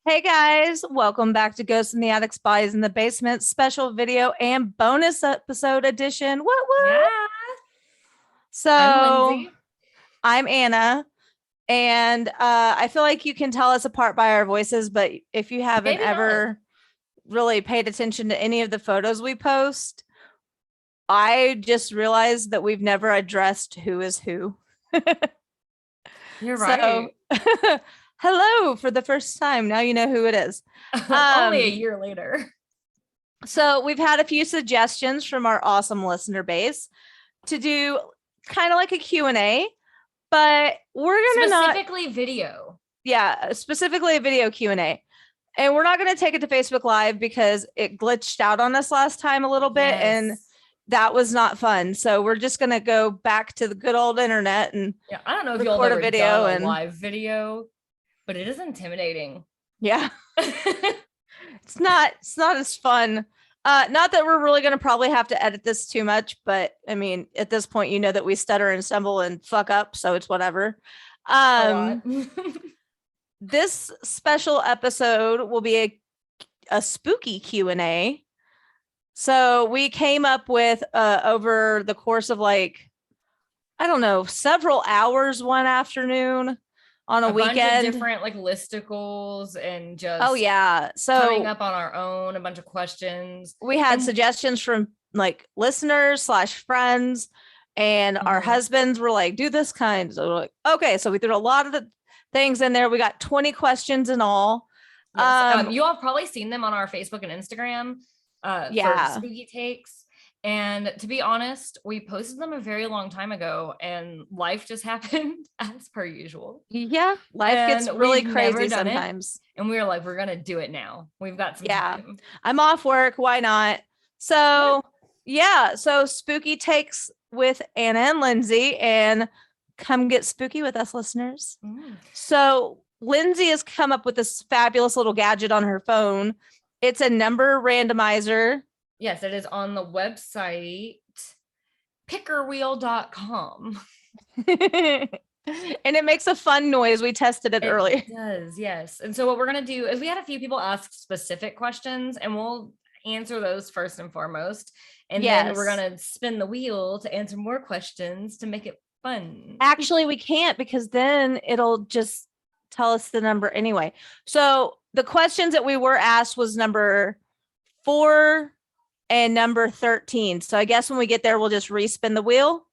Hey guys, welcome back to Ghosts in the Attic, Spies in the Basement special video and bonus episode edition. What? Yeah, I'm So Lindsay. I'm Anna, and I feel like you can tell us apart by our voices, but if you haven't Maybe not. ever really paid attention to any of the photos we post, I just realized that we've never addressed who is who. You're So right. hello for the first time. Now you know who it is. Only a Um, year later. So we've had a few suggestions from our awesome listener base to do kind of like a Q&A, but we're going to not, Specifically video. yeah, specifically a video Q&A. And we're not going to take it to Facebook Live because it glitched out on us last time a little bit and Yes. that was not fun. So we're just going to go back to the good old internet and Yeah, I don't know if y'all record have a ever done video a and live video, but it is intimidating. yeah, it's not as fun. Not that we're really going to probably have to edit this too much, but I mean, at this point, you know that we stutter and stumble and fuck up, so it's whatever. A lot. This special episode will be a spooky Q&A. So we came up with over the course of like, I don't know, several hours one afternoon on a Bunch of weekend. different like listicles and Oh just yeah. coming So up on our own, a bunch of questions. we had And suggestions from like listeners slash friends, and our husbands were like, do this kind. So we're like, okay. So we threw a lot of the things in there. We got 20 questions in all. yes, you all have probably seen them on our Facebook and Instagram for Yeah. spooky takes. And to be honest, we posted them a very long time ago and life just happened as per usual. Yeah. Life gets And really we've never crazy done it. sometimes. And we were like, we're going to do it now. We've got some Yeah. time. I'm off work. Why not? So, yeah. So spooky takes with Anna and Lindsay, and come get spooky with us, listeners. So Lindsay has come up with this fabulous little gadget on her phone. It's a number randomizer. Yes, it is on the website pickerwheel.com. And it makes a fun noise. We tested it earlier. It does, yes. And so what we're going to do is we had a few people ask specific questions and we'll answer those first and foremost. And then we're going to spin the wheel to answer more questions to make it fun. Actually, we can't because then it'll just tell us the number anyway. So the questions that we were asked was number 4 and number 13. So I guess when we get there, we'll just respin the wheel.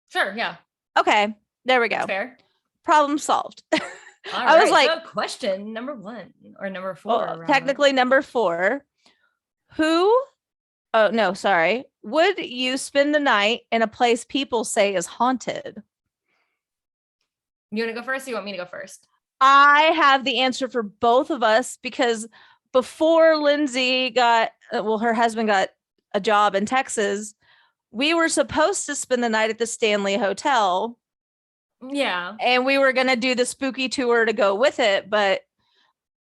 Sure, yeah. Okay, there we go. That's fair. Problem solved. I was like, so question number 1 or number 4. Well, technically number 4. Would you spend the night in a place people say is haunted? You want to go first? Or you want me to go first? I have the answer for both of us because before Lindsay got, her husband got a job in Texas, we were supposed to spend the night at the Stanley Hotel. Yeah. And we were going to do the spooky tour to go with it. But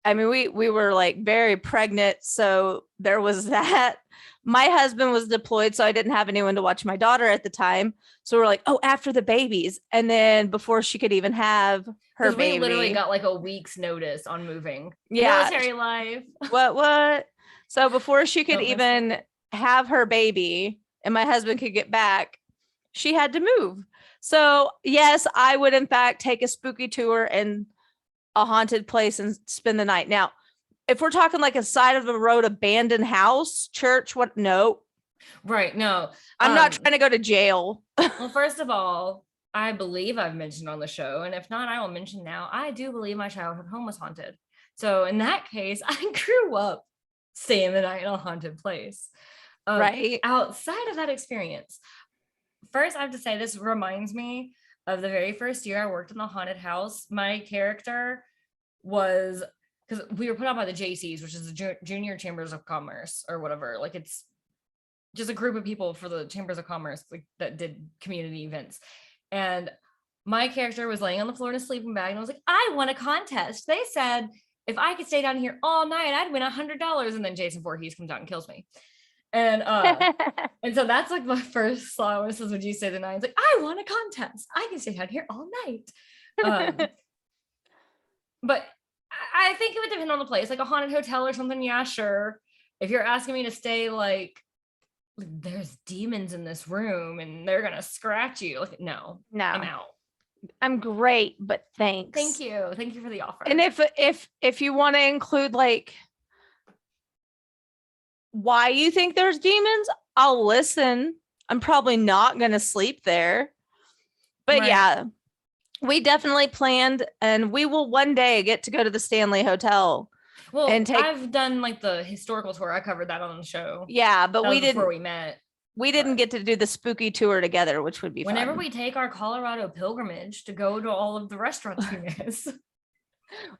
I mean, we were like very pregnant. So there was that. My husband was deployed, so I didn't have anyone to watch my daughter at the time. So we're like, oh, after the babies. And then before she could even have her baby. We literally got like a week's notice on moving. Yeah. Military life. What? So before she could even have her baby and my husband could get back, she had to move. So yes, I would in fact take a spooky tour and a haunted place and spend the night. Now, if we're talking like a side of the road abandoned house, church, what? No. Right. No. I'm not trying to go to jail. Well, first of all, I believe I've mentioned on the show, and if not, I will mention now, I do believe my childhood home was haunted. So in that case, I grew up staying the night in a haunted place. Right. Outside of that experience, first I have to say this reminds me of the very first year I worked in the haunted house. My character was, because we were put on by the JCs, which is the Junior Chambers of Commerce or whatever. Like it's just a group of people for the Chambers of Commerce like that did community events. And my character was laying on the floor in a sleeping bag and I was like, I won a contest. They said if I could stay down here all night, I'd win $100. And then Jason Voorhees comes out and kills me. And and so that's like my first song. This is Would You Stay the Night? It's like, I won a contest. I can stay down here all night. But I think it would depend on the place, like a haunted hotel or something. Yeah, sure. If you're asking me to stay, like, there's demons in this room and they're gonna scratch you, like, no, I'm out. I'm great, but thanks. Thank you for the offer. And if you want to include like why you think there's demons, I'll listen. I'm probably not gonna sleep there, but yeah, we definitely planned, and we will one day get to go to the Stanley Hotel. Well, and I've done like the historical tour. I covered that on the show. Yeah, but we didn't. Before we met. We didn't get to do the spooky tour together, which would be whenever fun. we take our Colorado pilgrimage to go to all of the restaurants we miss.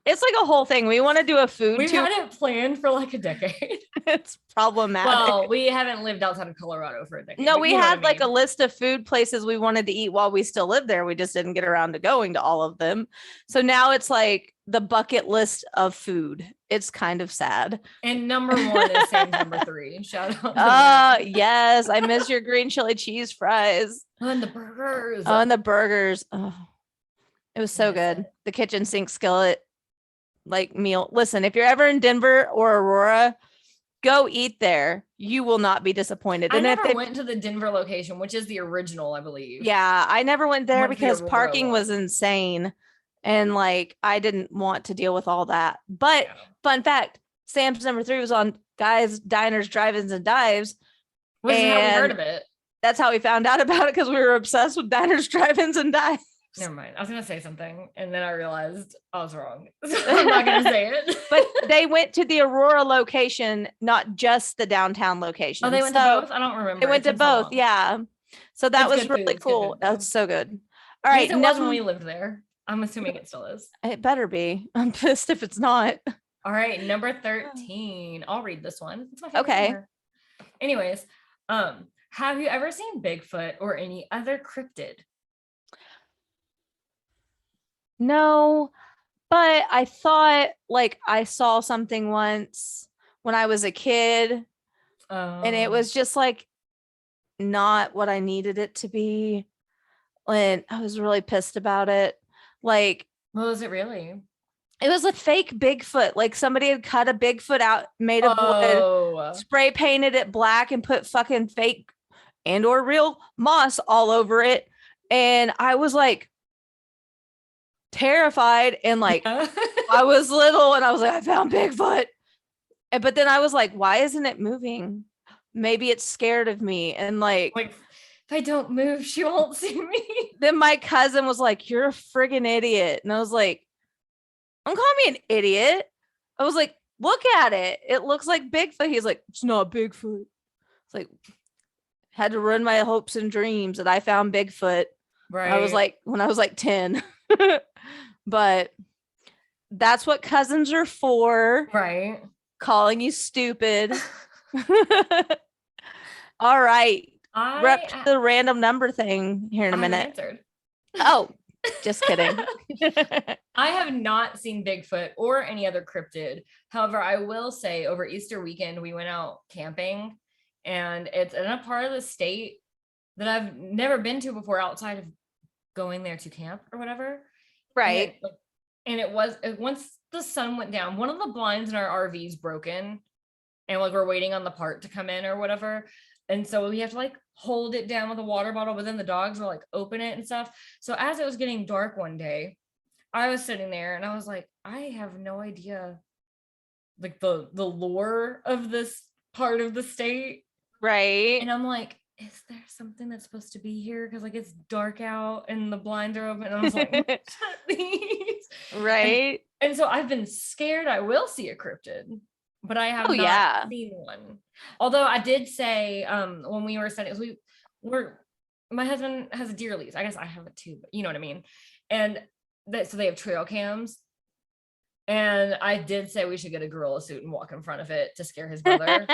It's like a whole thing. We want to do a food tour. We've had it planned for like a decade. It's problematic. Well, we haven't lived outside of Colorado for a decade. No, we had like a list of food places we wanted to eat while we still lived there. We just didn't get around to going to all of them. So now it's like the bucket list of food. It's kind of sad. And number 1 is Sam's number 3. Shout out. Yes. I miss your green chili cheese fries. And the burgers. Oh, and the burgers. Oh, it was so good. The kitchen sink skillet like meal. Listen, if you're ever in Denver or Aurora, go eat there. You will not be disappointed. And I never went to the Denver location, which is the original, I believe. Yeah, I never went there because parking was insane. And like, I didn't want to deal with all that. But fun fact, Sam's number 3 was on Guys, Diners, Drive-Ins, and Dives. Which is how we heard of it. That's how we found out about it, because we were obsessed with Diners, Drive-Ins, and Dives. Never mind. I was going to say something, and then I realized I was wrong. So I'm not going to say it. But they went to the Aurora location, not just the downtown location. Oh, they went to both? I don't remember. They went to both, yeah. So that was really cool. That was so good. All right. It wasn't when we lived there. I'm assuming it still is. It better be. I'm pissed if it's not. All right, number 13. I'll read this one. It's my favorite. Okay. Number. Anyways, have you ever seen Bigfoot or any other cryptid? No, but I thought like I saw something once when I was a kid, and it was just like not what I needed it to be. And I was really pissed about it. Like, what was it really? It was a fake Bigfoot. Like somebody had cut a Bigfoot out made of wood, spray painted it black, and put fucking fake and or real moss all over it. And I was like terrified, and like I was little, and I was like, I found Bigfoot. But then I was like, why isn't it moving? Maybe it's scared of me. And like if I don't move, she won't see me. Then my cousin was like, you're a friggin' idiot. And I was like, don't call me an idiot. I was like, look at it. It looks like Bigfoot. He's like, it's not Bigfoot. It's like, had to ruin my hopes and dreams that I found Bigfoot. Right. I was like, when I was like 10. But that's what cousins are for. Right. Calling you stupid. All right. We're up to the random number thing here in a minute. Answered. Oh, just kidding. I have not seen Bigfoot or any other cryptid. However, I will say over Easter weekend, we went out camping, and it's in a part of the state that I've never been to before outside of going there to camp or whatever. Right. And it was, once the sun went down, one of the blinds in our RV is broken, and like we're waiting on the part to come in or whatever. And so we have to like hold it down with a water bottle, but then the dogs will like open it and stuff. So as it was getting dark one day, I was sitting there and I was like, I have no idea like the lore of this part of the state. Right. And I'm like, is there something that's supposed to be here? Because like it's dark out and the blinds are open. And I was like, shut these. Right. And so I've been scared I will see a cryptid, but I have not seen one. Although I did say when we were studying, my husband has a deer lease. I guess I have it too, but you know what I mean. And so they have trail cams. And I did say we should get a gorilla suit and walk in front of it to scare his brother.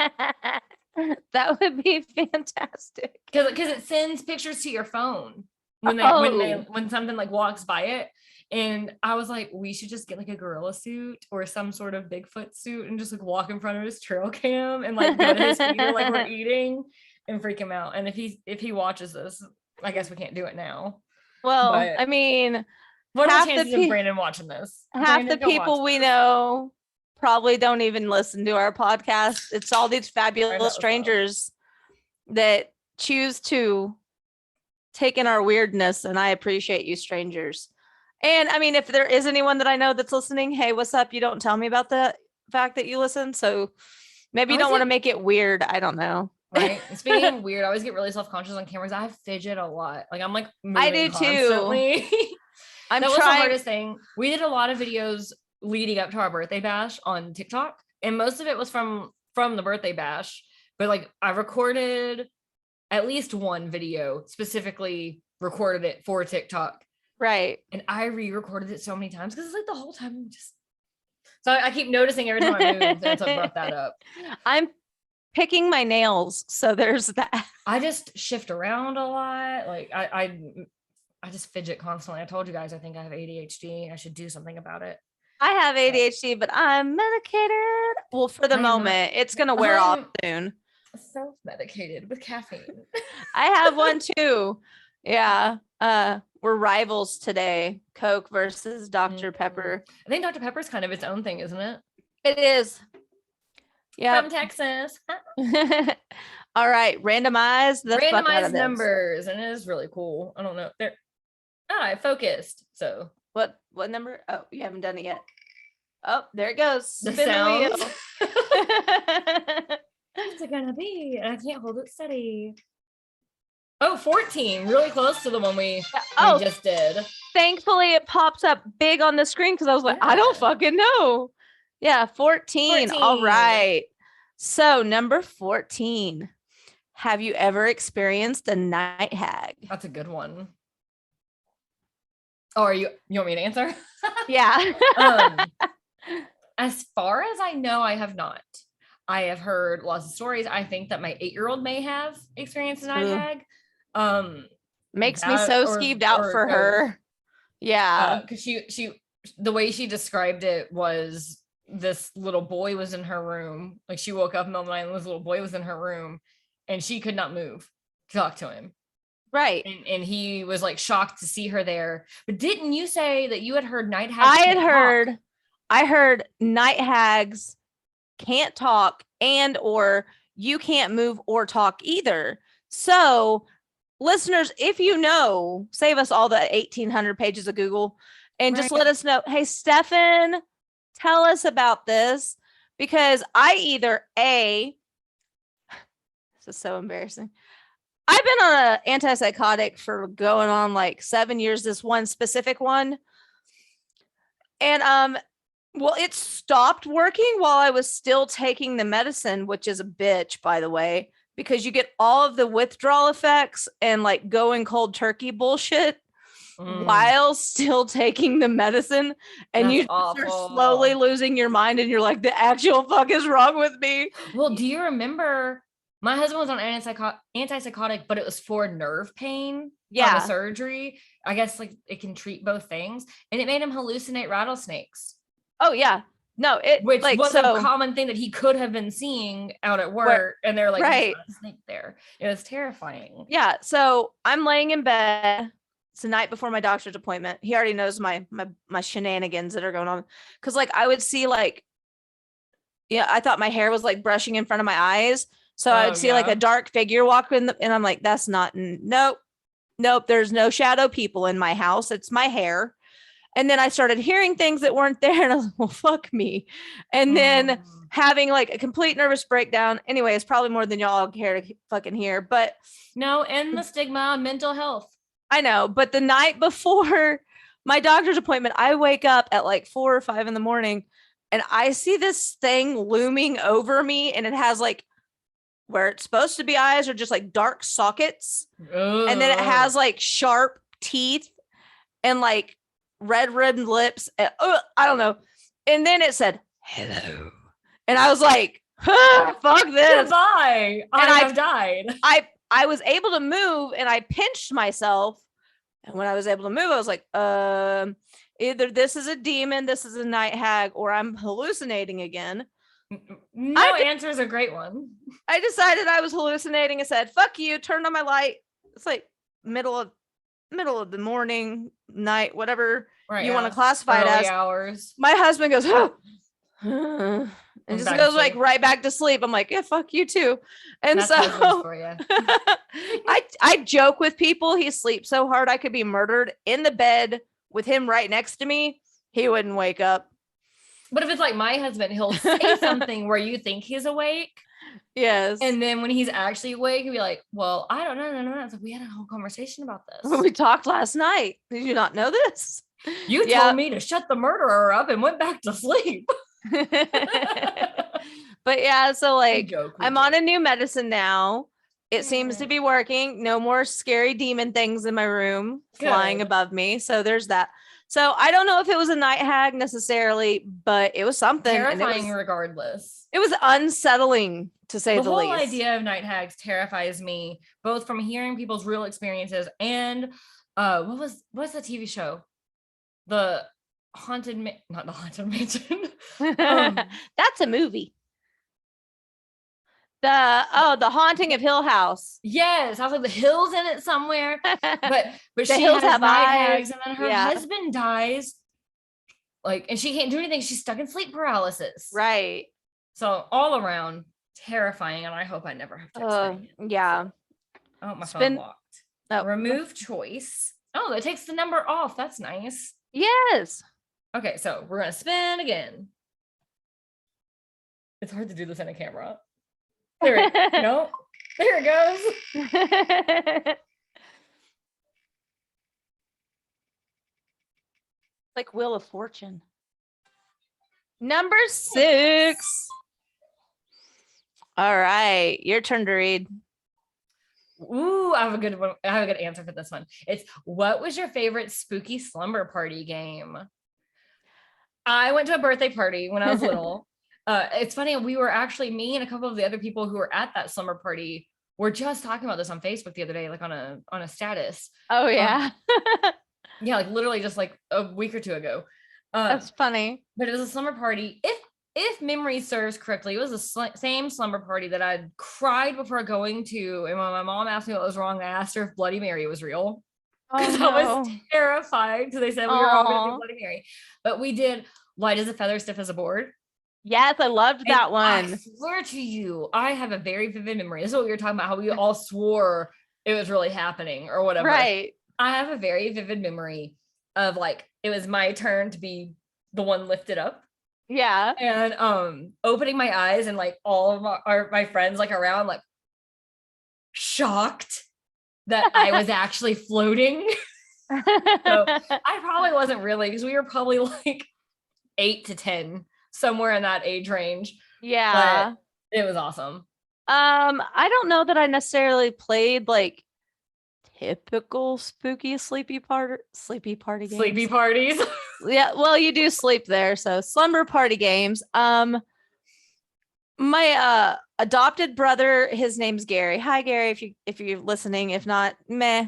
That would be fantastic. Because it sends pictures to your phone when something like walks by it. And I was like, we should just get like a gorilla suit or some sort of Bigfoot suit and just like walk in front of his trail cam and like go to his feeder like we're eating and freak him out. And if he watches this, I guess we can't do it now. Well, I mean, What are half the the chances of pe- Brandon watching this? half Brandon, the go watch people we this. know probably don't even listen to our podcast. It's all these I fabulous know, so. strangers that choose to take in our weirdness, and I appreciate you, strangers. And I mean, if there is anyone that I know that's listening, hey, what's up? You don't tell me about the fact that you listen, so maybe you don't want to make it weird. I don't know. Right. And speaking of weird, I always get really self-conscious on cameras. I fidget a lot. Like I'm like I moving do too. constantly. I'm That was the trying. hardest thing. We did a lot of videos leading up to our birthday bash on TikTok, and most of it was from the birthday bash. But like I recorded at least one video, specifically recorded it for TikTok. Right. And I re-recorded it so many times because it's like the whole time just. So I keep noticing every time I move, that's what brought that up. I'm picking my nails, so there's that. I just shift around a lot. Like I just fidget constantly. I told you guys I think I have ADHD. I should do something about it. I have ADHD, but I'm medicated. Well, for the moment, it's gonna wear off soon. Self-medicated with caffeine. I have one too. Yeah. We're rivals today. Coke versus Dr. Pepper. I think Dr. Pepper's kind of its own thing, isn't it? It is. Yeah. From Texas. All right. Randomize the fuck out of randomized this. numbers, and it is really cool. I don't know. I focused. So what number? Oh, you haven't done it yet. Oh, there it goes. the Spin sound. the wheel. What's it gonna be? And I can't hold it steady. Oh, 14. Really close to the one we just did. Thankfully, it pops up big on the screen because I was like, I don't fucking know. Yeah, 14. All right. So, number 14. Have you ever experienced a night hag? That's a good one. Oh, you want me to answer? Yeah. As far as I know, I have not. I have heard lots of stories. I think that my 8-year-old may have experienced a night hag. Makes me so skeeved out for her. Yeah. Because she the way she described it was this little boy was in her room. Like she woke up in the middle of the night and this little boy was in her room and she could not move to talk to him. Right. And he was like shocked to see her there. But didn't you say that you had heard night hags? I heard night hags can't talk and or you can't move or talk either. So listeners, if you know, save us all the 1,800 pages of Google and just let us know, hey, Stefan, tell us about this, because I either this is so embarrassing. I've been on an antipsychotic for going on like 7 years, this one specific one. And well, it stopped working while I was still taking the medicine, which is a bitch, by the way, because you get all of the withdrawal effects and like going cold turkey bullshit while still taking the medicine. And you start slowly losing your mind and you're like, the actual fuck is wrong with me. Well, do you remember my husband was on antipsychotic, but it was for nerve pain from a surgery. I guess like it can treat both things. And it made him hallucinate rattlesnakes. Oh, yeah. No, which was a common thing that he could have been seeing out at work. And they're like, there's not a snake there. It was terrifying. Yeah. So I'm laying in bed. It's the night before my doctor's appointment. He already knows my shenanigans that are going on. Cause like I would see like, I thought my hair was like brushing in front of my eyes. So I would see like a dark figure walk in and I'm like, that's not, nope. There's no shadow people in my house. It's my hair. And then I started hearing things that weren't there and I was like, well, fuck me. And then having like a complete nervous breakdown. Anyway, it's probably more than y'all care to fucking hear, but no, and the stigma on mental health. I know. But the night before my doctor's appointment, I wake up at like 4 or 5 in the morning and I see this thing looming over me and it has like where it's supposed to be eyes are just like dark sockets. Ugh. And then it has like sharp teeth and like red lips. And, I don't know. And then it said, hello. And I was like, fuck this. Goodbye. I have died. I was able to move and I pinched myself. And when I was able to move, I was like, either this is a demon, this is a night hag, or I'm hallucinating again. No answer is a great one. I decided I was hallucinating. I said, fuck you, turned on my light. It's like middle of middle of the morning, night, whatever Right. you want to Yeah. classify it Early as. hours. My husband goes, and I'm just back to goes like sleep. right back to sleep. I'm like, yeah, fuck you too. And That's husbands so for you. I joke with people. He sleeps so hard I could be murdered in the bed with him right next to me. He wouldn't wake up. But if it's like my husband, he'll say something where you think he's awake. Yes. And then when he's actually awake, he'll be like, well, I don't know. No. It's like, we had a whole conversation about this. We talked last night. Did you not know this? You told me to shut the murderer up and went back to sleep. But yeah, so like I'm on a a new medicine now. It seems to be working. No more scary demon things in my room flying above me. So there's that. So I don't know if it was a night hag necessarily, but it was something. Terrifying and regardless. It was unsettling to say the least. The whole idea of night hags terrifies me, both from hearing people's real experiences and what's the TV show? The Haunted not the Haunted Mansion. That's a movie. The Haunting of Hill House. Yes, I was like the hills in it somewhere. But she hills has have night eyes. hags, and then her husband dies. Like, and she can't do anything. She's stuck in sleep paralysis. Right. So all around terrifying, and I hope I never have to experience. Yeah. Oh, my phone locked. Oh. Remove choice. Oh, that takes the number off. That's nice. Yes. Okay, so we're gonna spin again. It's hard to do this in a camera. There it goes. Like Wheel of Fortune. Number 6. All right, your turn to read. Ooh, I have a good one. I have a good answer for this one. It's, what was your favorite spooky slumber party game? I went to a birthday party when I was little. It's funny, we were actually, me and a couple of the other people who were at that slumber party were just talking about this on Facebook the other day, like on a status. Oh yeah. Yeah, like literally just like a week or two ago. That's funny. But it was a slumber party. If memory serves correctly, it was the same slumber party that I'd cried before going to. And when my mom asked me what was wrong, I asked her if Bloody Mary was real. Because I was terrified because they said we were all going to do Bloody Mary. But we did Light as a Feather, Stiff as a Board. Yes, I loved that one. I swear to you, I have a very vivid memory. This is what we were talking about, how we all swore it was really happening or whatever. Right. I have a very vivid memory of like, it was my turn to be the one lifted up. Yeah. And opening my eyes and like all of my friends like around like shocked that I was actually floating. So I probably wasn't really, because we were probably like 8 to 10, somewhere in that age range. Yeah. But it was awesome. I don't know that I necessarily played like typical spooky sleepy party games. Sleepy parties. Yeah, well, you do sleep there, so slumber party games. My adopted brother, his name's Gary. Hi Gary, if you're listening. If not, meh.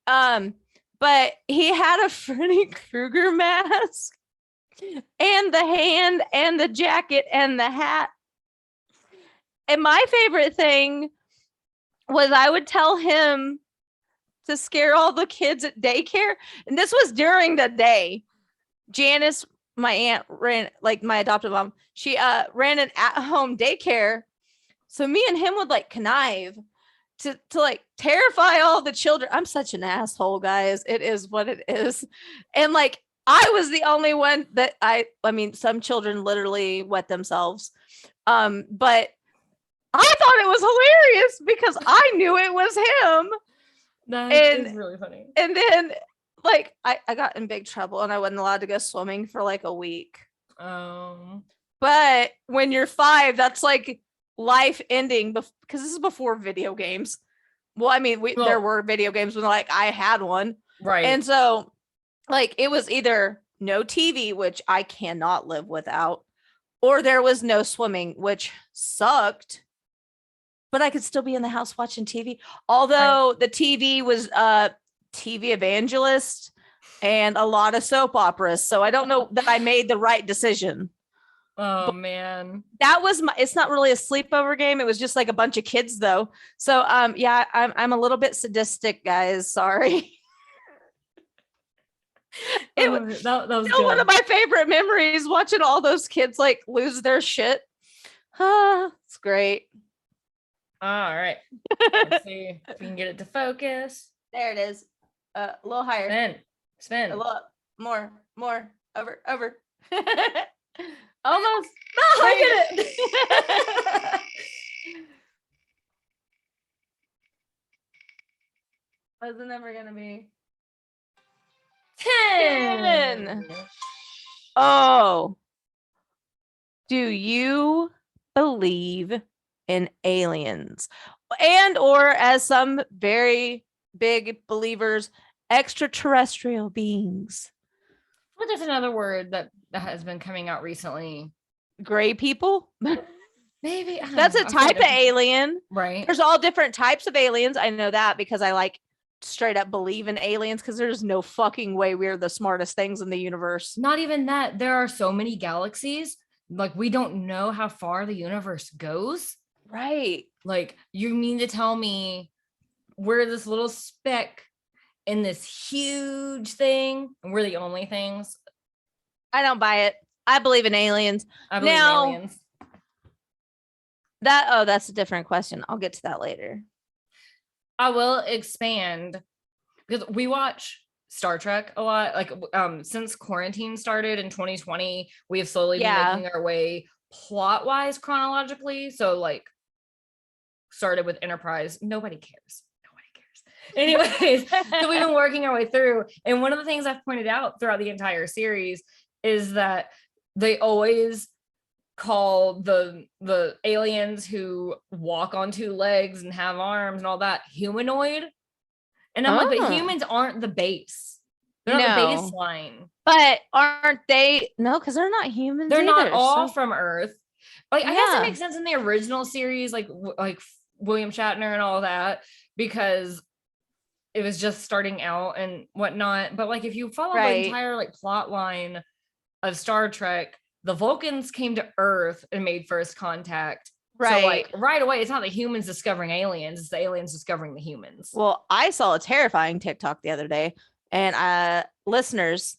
But he had a Freddy Krueger mask and the hand and the jacket and the hat. And my favorite thing was I would tell him to scare all the kids at daycare. And this was during the day. Janice, my aunt, ran, like my adopted mom, she ran an at-home daycare. So me and him would like connive to like terrify all the children. I'm such an asshole, guys. It is what it is. And like I was the only one that I mean, some children literally wet themselves. But I thought it was hilarious because I knew it was him. That is really funny. And then like I got in big trouble and I wasn't allowed to go swimming for like a week. But when you're 5, that's like life ending because this is before video games. Well, I mean, there were video games when like I had one. Right. And so like it was either no TV, which I cannot live without, or there was no swimming, which sucked. But I could still be in the house watching TV. Although the TV was TV evangelist and a lot of soap operas. So I don't know that I made the right decision. Oh, but man. That was it's not really a sleepover game. It was just like a bunch of kids though. So yeah, I'm a little bit sadistic, guys. Sorry. that was Still one good. of my favorite memories, watching all those kids like lose their shit. It's great. All right. Let's see if we can get it to focus. There it is. A little higher. Spin. A little more. Over. Almost. No, I did it. What's the number gonna be? 10. Oh. Do you believe in aliens? And or as some very big believers, extraterrestrial beings? Well, there's another word that has been coming out recently. Gray people? Maybe. That's a type of alien. Right. There's all different types of aliens. I know that because I like straight up believe in aliens because there's no fucking way we're the smartest things in the universe. Not even that. There are so many galaxies. Like, we don't know how far the universe goes. Right. Like, you mean to tell me we're this little speck in this huge thing and we're the only things? I don't buy it. I believe in aliens. I believe in Now, aliens. That's a different question. I'll get to that later. I will expand because we watch Star Trek a lot. Like, since quarantine started in 2020, we have slowly been making our way plot wise chronologically. So like, started with Enterprise. Nobody cares. Anyways, so we've been working our way through. And one of the things I've pointed out throughout the entire series is that they always call the aliens who walk on two legs and have arms and all that humanoid. And I'm like, but humans aren't the base. They're not the baseline. But aren't they? No, because they're not humans. They're not either, all from Earth. Like, I guess it makes sense in the original series, like William Shatner and all that, because it was just starting out and whatnot. But like, if you follow the entire like plot line of Star Trek, the Vulcans came to Earth and made first contact. Right. So like right away, it's not the humans discovering aliens, it's the aliens discovering the humans. Well, I saw a terrifying TikTok the other day, and listeners,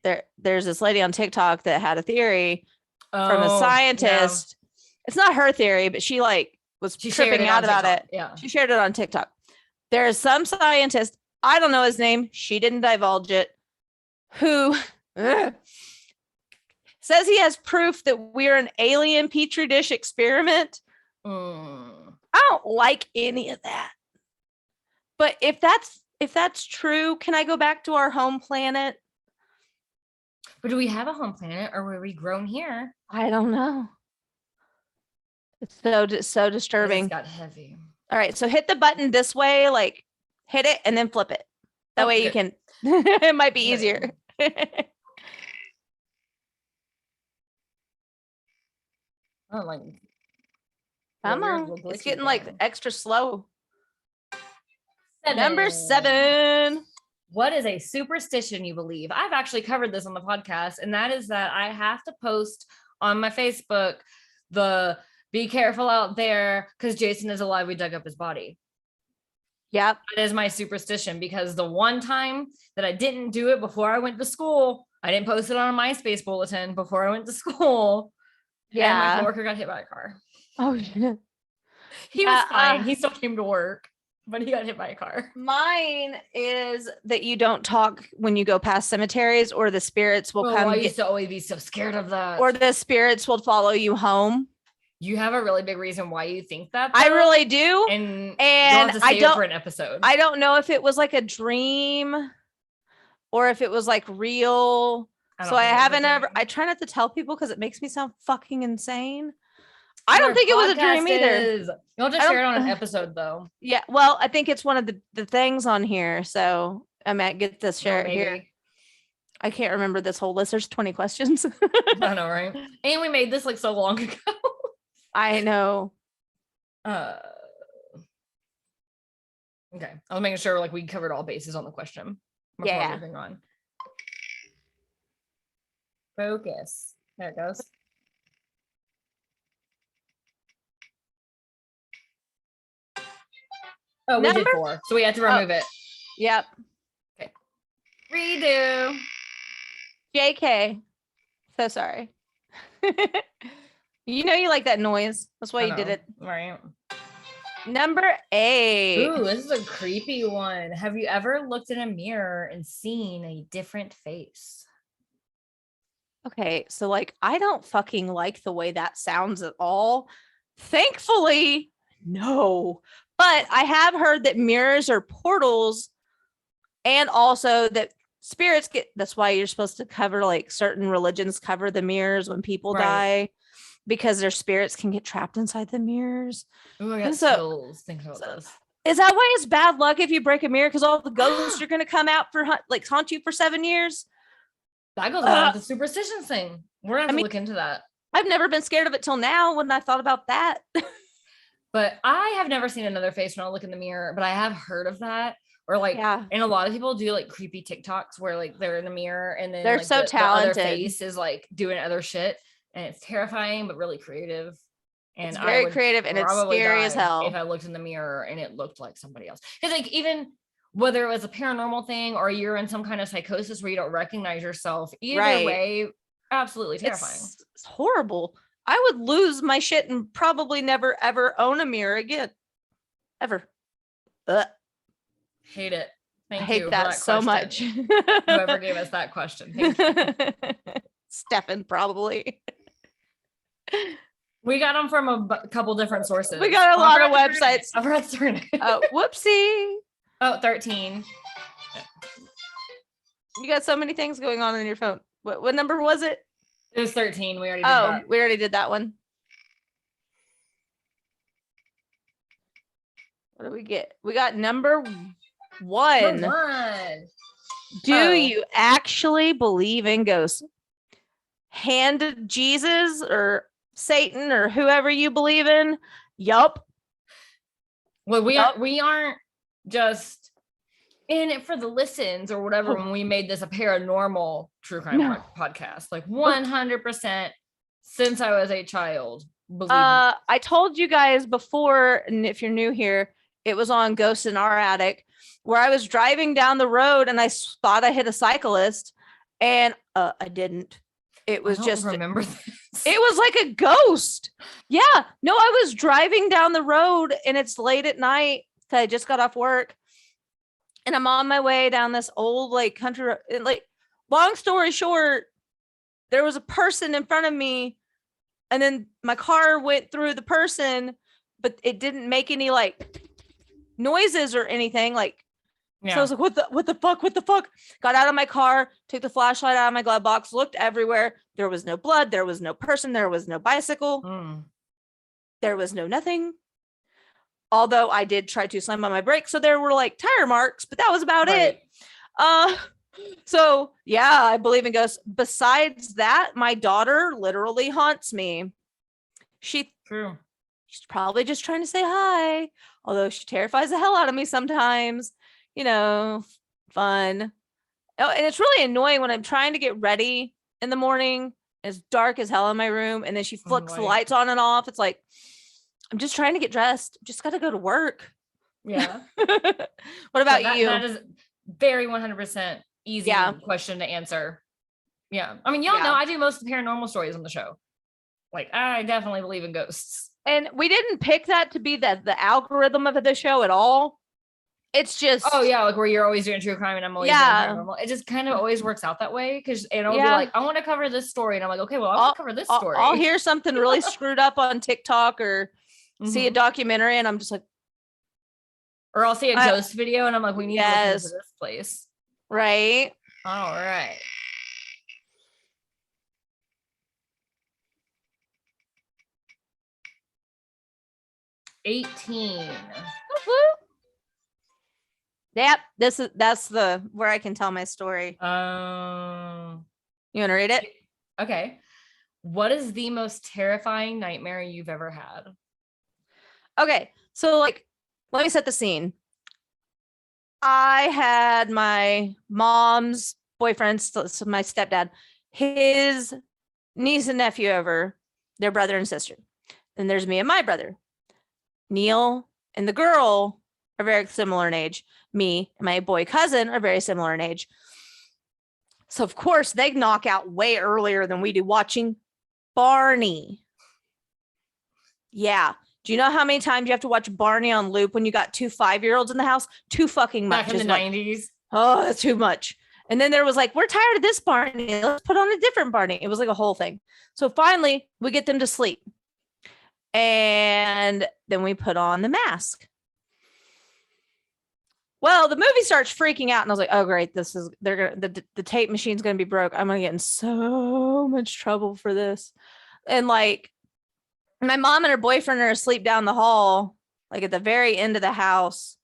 there's this lady on TikTok that had a theory from a scientist. Yeah. It's not her theory, but she was tripping out about it. Yeah. She shared it on TikTok. There is some scientist, I don't know his name, she didn't divulge it, who says he has proof that we're an alien petri dish experiment. I don't like any of that. But if that's true, can I go back to our home planet? But do we have a home planet, or were we grown here? I don't know. It's so disturbing. It's got heavy. All right, so hit the button this way, like hit it and then flip it. That way you can. It might be easier. Oh, like, come on, it's getting like extra slow. 7. Number 7. What is a superstition you believe? I've actually covered this on the podcast, and that is that I have to post on my Facebook the be careful out there because Jason is alive. We dug up his body. Yep. That is my superstition, because the one time that I didn't do it before I went to school, I didn't post it on a MySpace bulletin before I went to school. Yeah. And my coworker got hit by a car. Oh, yeah. He was fine. He still came to work, but he got hit by a car. Mine is that you don't talk when you go past cemeteries, or the spirits will come. I used to always be so scared of that. Or the spirits will follow you home. You have a really big reason why you think that, though. I really do. And I don't for an episode. I don't know if it was like a dream or if it was like real. So I haven't ever. I try not to tell people because it makes me sound fucking insane. I don't think it was a dream either. You'll just share it on an episode though. Yeah. Well, I think it's one of the things on here. So I might get this share here. I can't remember this whole list. There's 20 questions. I know, right? And we made this like so long ago. I know. Okay. I was making sure like we covered all bases on the question before moving on. Focus. There it goes. Oh, we did 4. So we had to remove it. Yep. Okay. Redo. JK. So sorry. You know you like that noise. That's why you did it. Right. Number 8. Ooh, this is a creepy one. Have you ever looked in a mirror and seen a different face? Okay, so like I don't fucking like the way that sounds at all. Thankfully, no. But I have heard that mirrors are portals, and also that spirits get, that's why you're supposed to cover, like certain religions cover the mirrors when people die, because their spirits can get trapped inside the mirrors. Ooh, I got chills thinking about this. Is that why it's bad luck if you break a mirror, because all the ghosts are going to come out for haunt you for 7 years? That goes on with the superstitions thing. We're gonna have to look into that. I've never been scared of it till now when I thought about that. But I have never seen another face when I look in the mirror, but I have heard of that. Or like, and a lot of people do like creepy TikToks where like they're in the mirror and then they're like, so talented. The other face is like doing other shit, and it's terrifying but really creative. And it's very creative and it's scary as hell. If I looked in the mirror and it looked like somebody else, because like even whether it was a paranormal thing or you're in some kind of psychosis where you don't recognize yourself, either way, absolutely terrifying. It's horrible. I would lose my shit and probably never ever own a mirror again, ever. Hate it. I hate that so much. Whoever gave us that question, thank you. Stefan, probably. We got them from a couple different sources. We got a lot of websites. I forgot to turn it. Oh, whoopsie. Oh, 13. You got so many things going on your phone. What number was it? It was 13. We already did that. We already did that one. What do we get? We got number 1. Do you actually believe in ghosts? Hand Jesus or Satan or whoever you believe in? Yup. Well, we aren't just in it for the listens or whatever when we made this a paranormal true crime podcast. Like 100% since I was a child. I told you guys before, and if you're new here, it was on Ghosts in Our Attic, where I was driving down the road and I thought I hit a cyclist, and I didn't. It was just remember this. It was like a ghost. Yeah. No, I was driving down the road and it's late at night. I just got off work and I'm on my way down this old like country road. And, like, long story short, there was a person in front of me and then my car went through the person, but it didn't make any like noises or anything. Like, so I was like, what the fuck? Got out of my car, took the flashlight out of my glove box, looked everywhere. There was no blood. There was no person. There was no bicycle. There was no nothing. Although I did try to slam on my brakes. So there were like tire marks, but that was about it. So yeah, I believe in ghosts. Besides that, my daughter literally haunts me. She's probably just trying to say hi. Although she terrifies the hell out of me sometimes. You know, fun. Oh, and it's really annoying when I'm trying to get ready in the morning. It's dark as hell in my room, and then she flicks the lights on and off. It's like, I'm just trying to get dressed. Just got to go to work. Yeah. What about you? That is very 100% easy question to answer. Yeah. I mean, y'all know I do most of the paranormal stories on the show. Like, I definitely believe in ghosts. And we didn't pick that to be the algorithm of the show at all. It's just, like where you're always doing true crime and I'm always doing paranormal. It just kind of always works out that way because it'll be like, I want to cover this story, and I'm like, okay, well, I'll cover this story. I'll hear something really screwed up on TikTok or see a documentary, and I'm just like, or I'll see a ghost video, and I'm like, we need to look into this place, right? All right. $18. Yep, that's the where I can tell my story. You want to read it? Okay. What is the most terrifying nightmare you've ever had? Okay, so like, let me set the scene. I had my mom's boyfriend, so my stepdad, his niece and nephew over, their brother and sister. Then there's me and my brother. Neil and the girl are very similar in age. Me and my boy cousin are very similar in age. So of course they knock out way earlier than we do watching Barney. Yeah. Do you know how many times you have to watch Barney on loop when you got 2 5-year-olds in the house? Too fucking much. Back in the 90s. Oh, that's too much. And then there was like, we're tired of this Barney. Let's put on a different Barney. It was like a whole thing. So finally, we get them to sleep. And then we put on the mask. Well, the movie starts freaking out. And I was like, oh, great. The tape machine's going to be broke. I'm going to get in so much trouble for this. And like, my mom and her boyfriend are asleep down the hall, like at the very end of the house.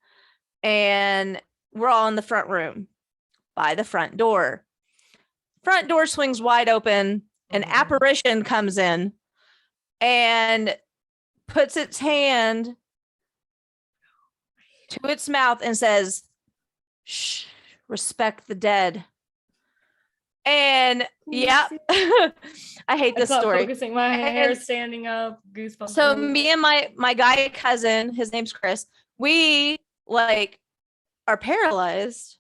And we're all in the front room by the front door. Front door swings wide open. An apparition comes in and puts its hand to its mouth and says, shh, respect the dead. And yeah, I hate this story. Focusing, my hair standing up, goosebumps. So me and my guy cousin, his name's Chris, we like are paralyzed.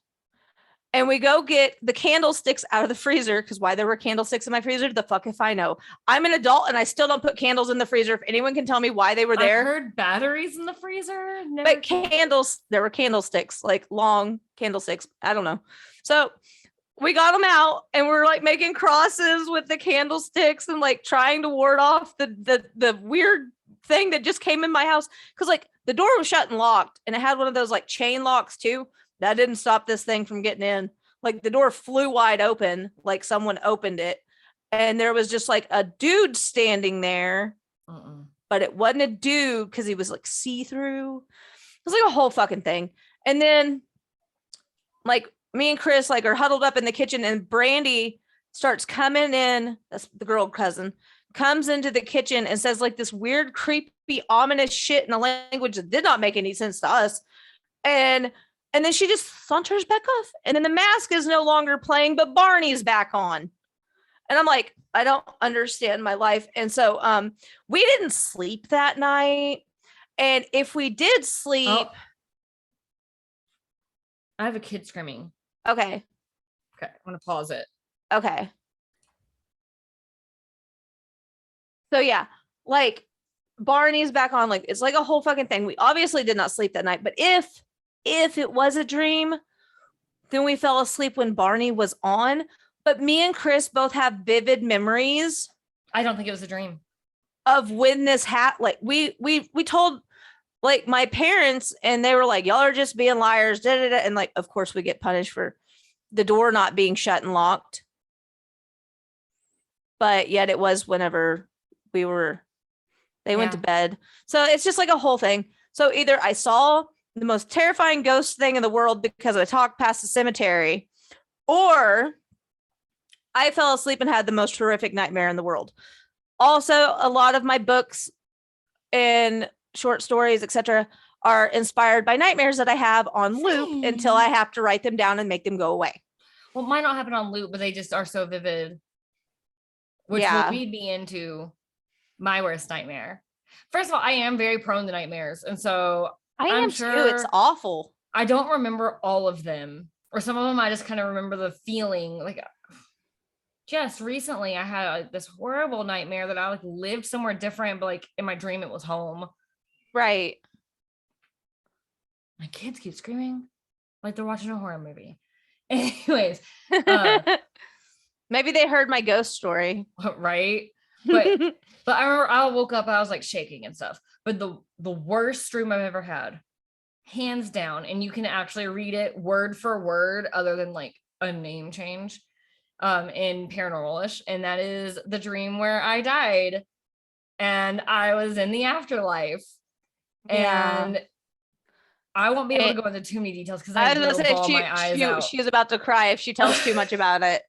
And we go get the candlesticks out of the freezer, because why there were candlesticks in my freezer, the fuck if I know. I'm an adult and I still don't put candles in the freezer. If anyone can tell me why they were there. I heard batteries in the freezer. But candles, there were candlesticks, like long candlesticks. I don't know. So we got them out and we're like making crosses with the candlesticks and like trying to ward off the weird thing that just came in my house. Because like the door was shut and locked and it had one of those like chain locks too. That didn't stop this thing from getting in. Like the door flew wide open, like someone opened it. And there was just like a dude standing there, but it wasn't a dude because he was like see-through. It was like a whole fucking thing. And then like me and Chris like are huddled up in the kitchen and Brandy starts coming in. That's the girl cousin comes into the kitchen and says like this weird, creepy, ominous shit in a language that did not make any sense to us. And then she just saunters back off. And then the mask is no longer playing, but Barney's back on. And I'm like, I don't understand my life. And so we didn't sleep that night. And if we did sleep. I have a kid screaming. Okay. I'm going to pause it. Okay. So yeah, like Barney's back on. Like it's like a whole fucking thing. We obviously did not sleep that night. But if it was a dream, then we fell asleep when Barney was on. But me and Chris both have vivid memories. I don't think it was a dream. Of when this like we told like my parents and they were like, y'all are just being liars. Da, da, da. And like, of course we get punished for the door not being shut and locked. But yet it was whenever they went to bed. So it's just like a whole thing. So either I saw the most terrifying ghost thing in the world because I talked past the cemetery, or I fell asleep and had the most horrific nightmare in the world. Also, a lot of my books and short stories, etc., are inspired by nightmares that I have on loop until I have to write them down and make them go away. Well, mine don't happen on loop, but they just are so vivid, which will lead me into my worst nightmare. First of all, I am very prone to nightmares, and so I'm sure too. It's awful. I don't remember all of them, or some of them I just kind of remember the feeling. Like just recently, I had this horrible nightmare that I like lived somewhere different, but like in my dream, it was home. Right. My kids keep screaming like they're watching a horror movie. Anyways, maybe they heard my ghost story, right? But I remember I woke up, I was like shaking and stuff. But the worst dream I've ever had, hands down, and you can actually read it word for word, other than like a name change, in Paranormal-ish, and that is the dream where I died, and I was in the afterlife, and I won't be able to go into too many details because I was bawl my eyes out. She's about to cry if she tells too much about it.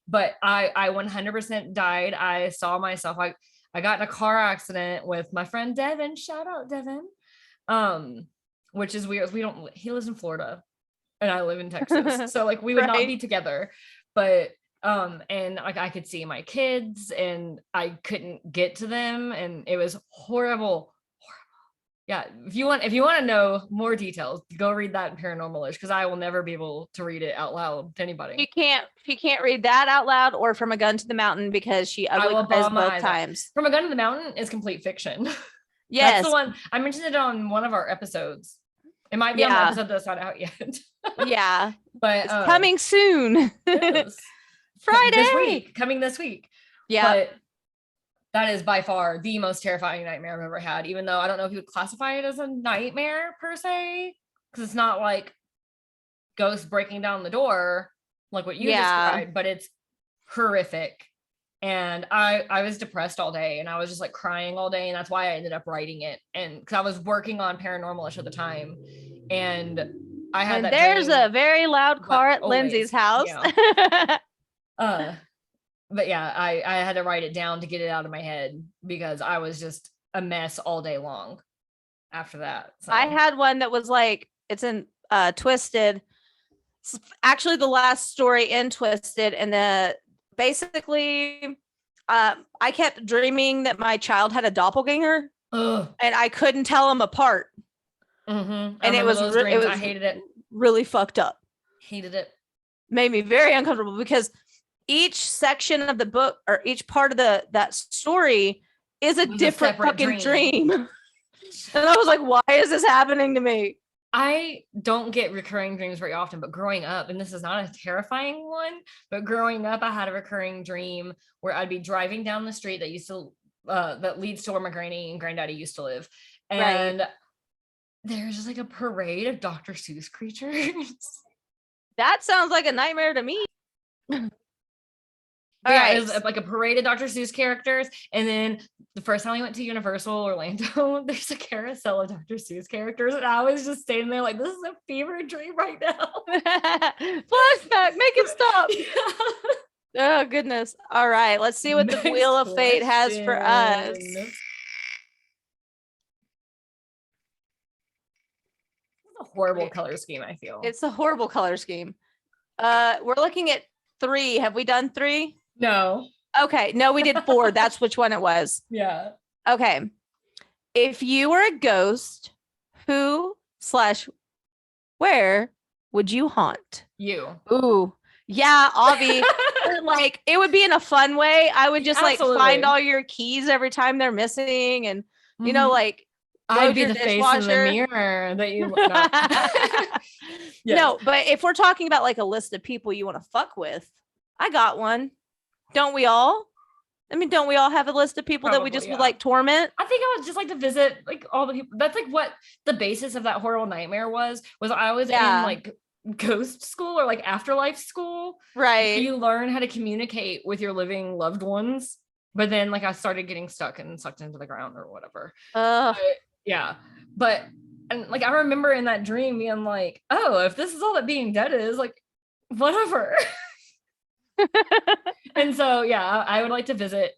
But I 100% died. I saw myself. I got in a car accident with my friend Devin. Shout out Devin. Which is weird. He lives in Florida and I live in Texas. So like we would not be together. But and like I could see my kids and I couldn't get to them and it was horrible. Yeah, if you want to know more details, go read that in Paranormal-ish, because I will never be able to read it out loud to anybody. She can't read that out loud or From a Gun to the Mountain because she ugly cries both times. From a Gun to the Mountain is complete fiction. Yes. That's the one I mentioned it on one of our episodes. It might be on the episode that's not out yet. Yeah. But it's coming soon. Yes. Friday. Coming this week. Yeah. But that is by far the most terrifying nightmare I've ever had, even though I don't know if you would classify it as a nightmare per se, because it's not like ghosts breaking down the door like what you described, but it's horrific. And I was depressed all day, and I was just like crying all day, and that's why I ended up writing it. And because I was working on Paranormal-ish at the time, and I had that there's dream, a very loud car at Lindsay's house. Yeah. But yeah, I had to write it down to get it out of my head because I was just a mess all day long after that. So. I had one that was like, it's in Twisted. It's actually the last story in Twisted, and basically I kept dreaming that my child had a doppelganger. Ugh. And I couldn't tell them apart. Mm-hmm. And it was I hated it. Really fucked up. Hated it. Made me very uncomfortable because each section of the book or each part of that story is a different fucking dream. And I was like, why is this happening to me? I don't get recurring dreams very often, but growing up, and this is not a terrifying one, but growing up, I had a recurring dream where I'd be driving down the street that leads to where my granny and granddaddy used to live. And there's just like a parade of Dr. Seuss creatures. That sounds like a nightmare to me. It was like a parade of Dr. Seuss characters. And then the first time we went to Universal Orlando, there's a carousel of Dr. Seuss characters. And I was just standing there like, this is a fever dream right now. Flashback, make it stop. Yeah. Oh, goodness. All right. Let's see what the Wheel of Fate has for us. It's a horrible color scheme, I feel. It's a horrible color scheme. We're looking at 3. Have we done 3? No. Okay. No, we did 4. That's which one it was. Yeah. Okay. If you were a ghost, who/where would you haunt? You. Ooh. Yeah, Avi. Like, it would be in a fun way. I would just like find all your keys every time they're missing, and you know, like I'd be the face in the mirror that you. No, but if we're talking about like a list of people you want to fuck with, I got one. Don't we all? I mean, don't we all have a list of people that we just would like torment? I think I would just like to visit like all the people. That's like what the basis of that horrible nightmare was I was in like ghost school or like afterlife school. Right. You learn how to communicate with your living loved ones. But then like I started getting stuck and sucked into the ground or whatever. But and like I remember in that dream being like, oh, if this is all that being dead is, like, whatever. And so yeah, I would like to visit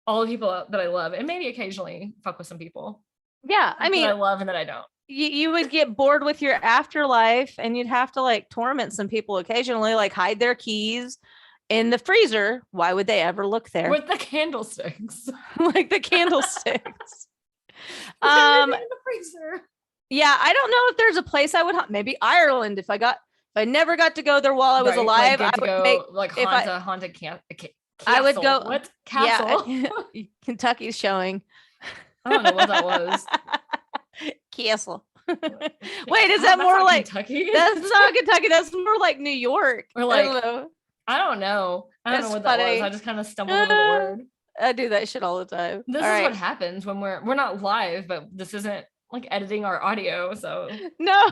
all the people that I love and maybe occasionally fuck with some people. Yeah, I mean, that I love and that I don't. You would get bored with your afterlife and you'd have to like torment some people occasionally, like hide their keys in the freezer. Why would they ever look there? With the candlesticks. Like the candlesticks. In the freezer. Yeah, I don't know if there's a place I would hunt. Maybe Ireland. If I never got to go there while I was alive, I would haunt a haunted castle. I would go. What castle? Yeah, Kentucky's showing. I don't know what that was. Castle. Wait, is that more like Kentucky? That's not Kentucky. That's more like New York. Or like I don't know. I don't know what that was. I just kind of stumbled over the word. I do that shit all the time. This is what happens when we're not live, but this isn't like editing our audio. So no.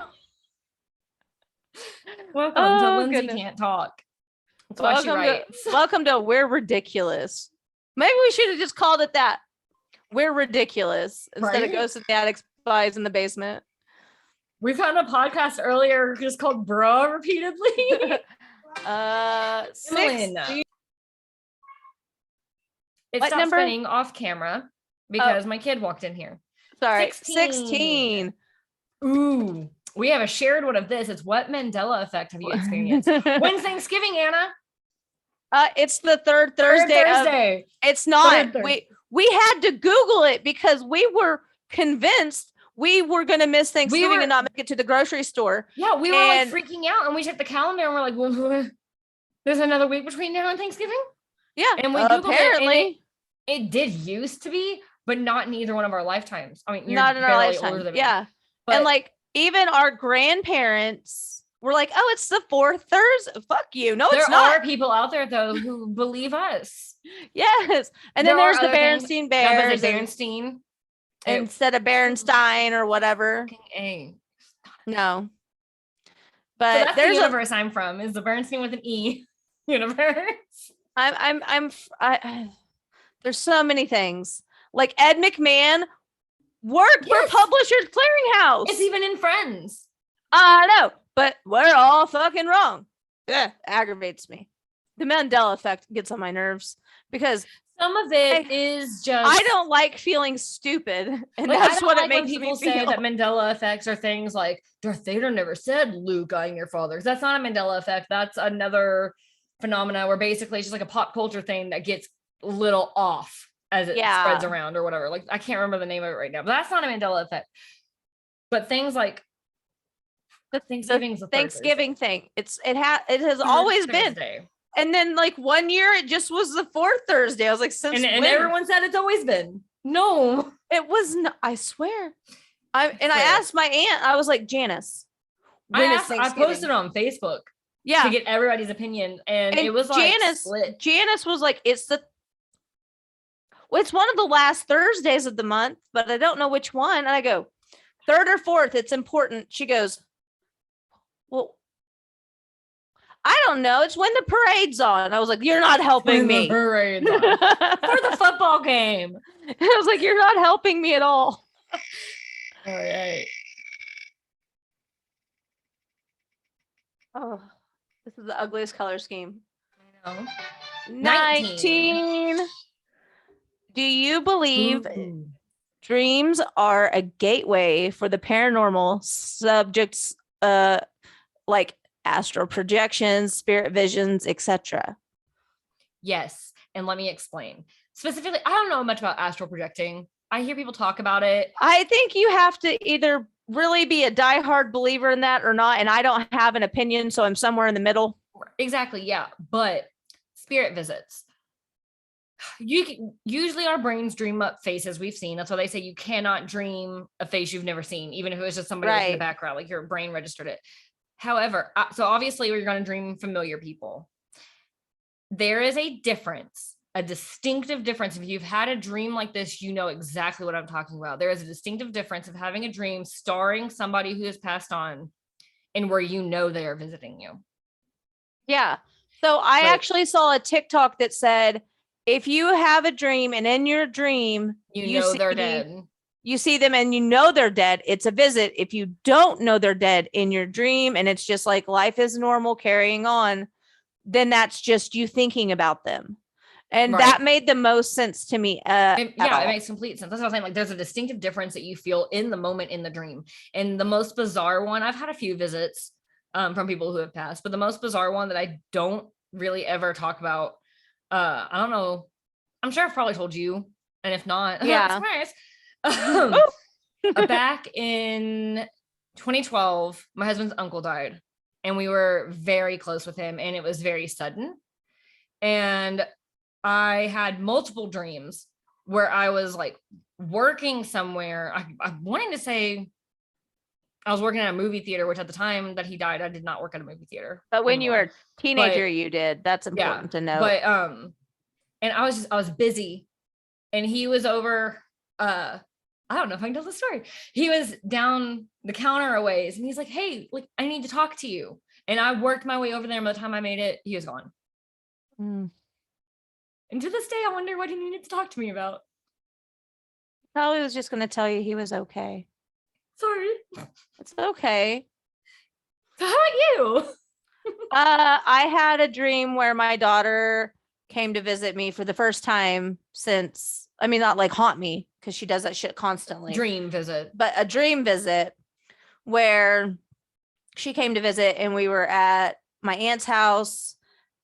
Welcome to Lindsey Can't Talk. That's why she writes. Welcome to We're Ridiculous. Maybe we should have just called it that. We're Ridiculous instead of Ghosts of the Attic, Spies in the Basement. We found a podcast earlier just called Bra repeatedly. It stopped spinning off camera because my kid walked in here. Sorry, 16. Ooh, we have a shared one of this. It's what Mandela effect have you experienced? When's Thanksgiving, Anna? It's the third Thursday. It's not. We had to Google it because we were convinced we were going to miss Thanksgiving and not make it to the grocery store. Yeah, we were like freaking out, and we checked the calendar and we're like, well, there's another week between now and Thanksgiving. Yeah, and we Googled apparently it did used to be, but not in either one of our lifetimes. I mean, you're not in our barely lifetime. older than me. Yeah, But and like even our grandparents were like, "Oh, it's the fourth Thursday." Fuck you. No, it's not. There are people out there though who believe us. Yes, and then there's the Berenstein Bears. Berenstein instead of Berenstein or whatever. No. But so that's there's the universe I'm from is the Berenstein with an E universe. There's so many things. Like Ed McMahon worked for Publishers Clearinghouse. It's even in Friends. I know, but we're all fucking wrong. Yeah, aggravates me. The Mandela effect gets on my nerves because some of it is just I don't like feeling stupid, and like, that's what it makes when people me feel. say that Mandela effects are things like Darth Vader never said Luke, I am your father. That's not a Mandela effect. That's another phenomena where basically it's just like a pop culture thing that gets a little off as it spreads around or whatever. Like I can't remember the name of it right now, but that's not a Mandela effect. But things like the Thanksgiving thing, it has always been. And then like 1 year, it just was the fourth Thursday. I was like, since and everyone said it's always been. No, it was not. I swear. I asked my aunt. I was like, Janice, I posted on Facebook. Yeah, to get everybody's opinion, and it was like split. Janice was like, it's one of the last Thursdays of the month, but I don't know which one. And I go, third or fourth. It's important. She goes, well, I don't know. It's when the parade's on. I was like, you're not helping me. Parade's on. For the football game. I was like, you're not helping me at all. All right. Oh, this is the ugliest color scheme. I know. 19. Do you believe dreams are a gateway for the paranormal subjects, like astral projections, spirit visions, etc.? Yes, and let me explain. Specifically, I don't know much about astral projecting. I hear people talk about it. I think you have to either really be a diehard believer in that or not, and I don't have an opinion, so I'm somewhere in the middle. Exactly, yeah. But spirit visits. Usually our brains dream up faces we've seen. That's why they say you cannot dream a face you've never seen, even if it was just somebody in the background, like your brain registered it. However, so obviously we're going to dream familiar people. There is a difference, a distinctive difference. If you've had a dream like this, you know exactly what I'm talking about. There is a distinctive difference of having a dream starring somebody who has passed on and where you know they are visiting you. Yeah. So I actually saw a TikTok that said, if you have a dream and in your dream, you know they're dead. You see them and you know they're dead, it's a visit. If you don't know they're dead in your dream and it's just like life is normal carrying on, then that's just you thinking about them. And that made the most sense to me. It makes complete sense. That's what I'm saying. Like there's a distinctive difference that you feel in the moment in the dream. And the most bizarre one, I've had a few visits from people who have passed, but the most bizarre one that I don't really ever talk about, I don't know. I'm sure I've probably told you. And if not, surprise. Back in 2012, my husband's uncle died and we were very close with him and it was very sudden. And I had multiple dreams where I was like working somewhere. I'm wanting to say I was working at a movie theater, which at the time that he died, I did not work at a movie theater. But when you were a teenager, you did. That's important to know. But and I was busy and he was over I don't know if I can tell the story. He was down the counter a ways and he's like, hey, like I need to talk to you. And I worked my way over there. And by the time I made it, he was gone. And to this day, I wonder what he needed to talk to me about. Probably was just going to tell you he was okay. Sorry. It's okay. So how about you? I had a dream where my daughter came to visit me for the first time since, I mean, not like haunt me because she does that shit constantly. Dream visit. But a dream visit where she came to visit and we were at my aunt's house.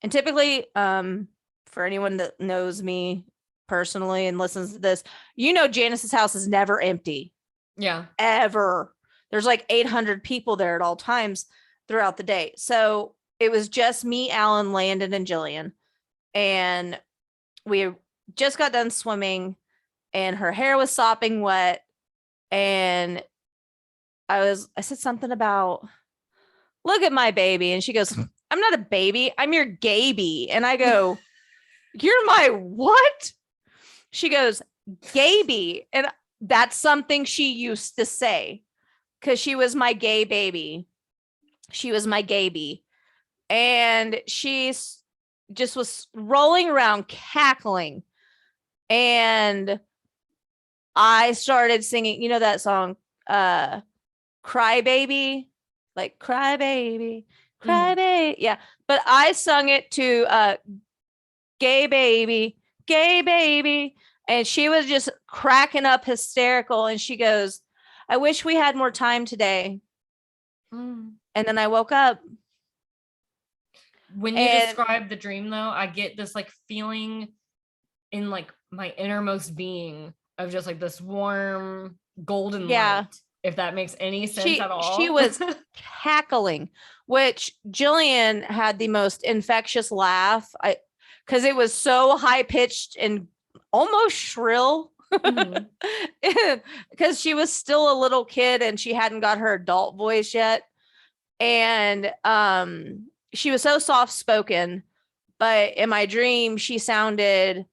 And typically, for anyone that knows me personally and listens to this, you know, Janice's house is never empty. Yeah. ever. There's like 800 people there at all times throughout the day. So it was just me, Alan, Landon, and Jillian. And we just got done swimming and her hair was sopping wet. And I said something about, look at my baby. And she goes, I'm not a baby. I'm your GABB. And I go, you're my what? She goes, GABB. And that's something she used to say because she was my gay baby. She was my GABB. And she's just was rolling around cackling. And I started singing, you know, that song, Cry Baby, like Cry Baby, Cry Baby. Yeah. But I sung it to Gay Baby, Gay Baby. And she was just cracking up hysterical. And she goes, I wish we had more time today. And then I woke up. When you describe the dream, though, I get this like feeling in like my innermost being of just like this warm golden light, if that makes any sense at all. She was cackling, which Jillian had the most infectious laugh. Because it was so high pitched and almost shrill. Because she was still a little kid and she hadn't got her adult voice yet. And she was so soft spoken, but in my dream, she sounded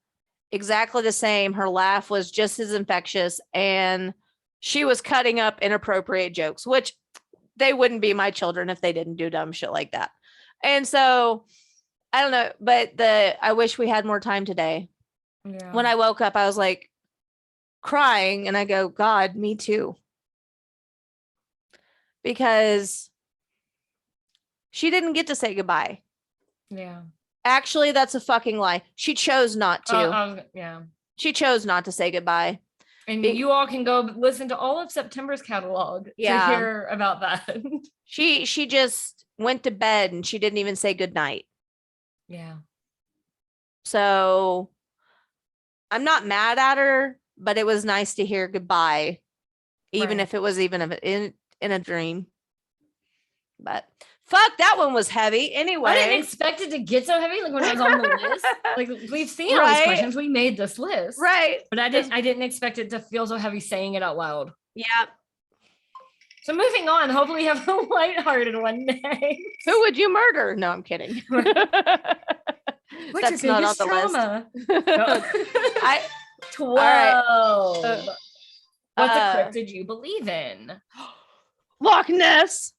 exactly the same. Her laugh was just as infectious, and she was cutting up inappropriate jokes, which they wouldn't be my children if they didn't do dumb shit like that. And so I don't know, but I wish we had more time today. Yeah. When I woke up, I was like crying and I go, God, me too. Because she didn't get to say goodbye. Yeah. Actually, that's a fucking lie. She chose not to. Yeah. She chose not to say goodbye. And you all can go listen to all of September's catalog to hear about that. She just went to bed and she didn't even say goodnight. Yeah. So I'm not mad at her, but it was nice to hear goodbye, even if it was even in a dream. But fuck, that one was heavy. Anyway, I didn't expect it to get so heavy. Like when I was on the list, like we've seen all these questions, we made this list, right? But I didn't expect it to feel so heavy saying it out loud. Yeah. So moving on, hopefully you have a lighthearted one next. Who would you murder? No, I'm kidding. What's your biggest trauma? I 12. Right. What cryptid you believe in? Loch Ness.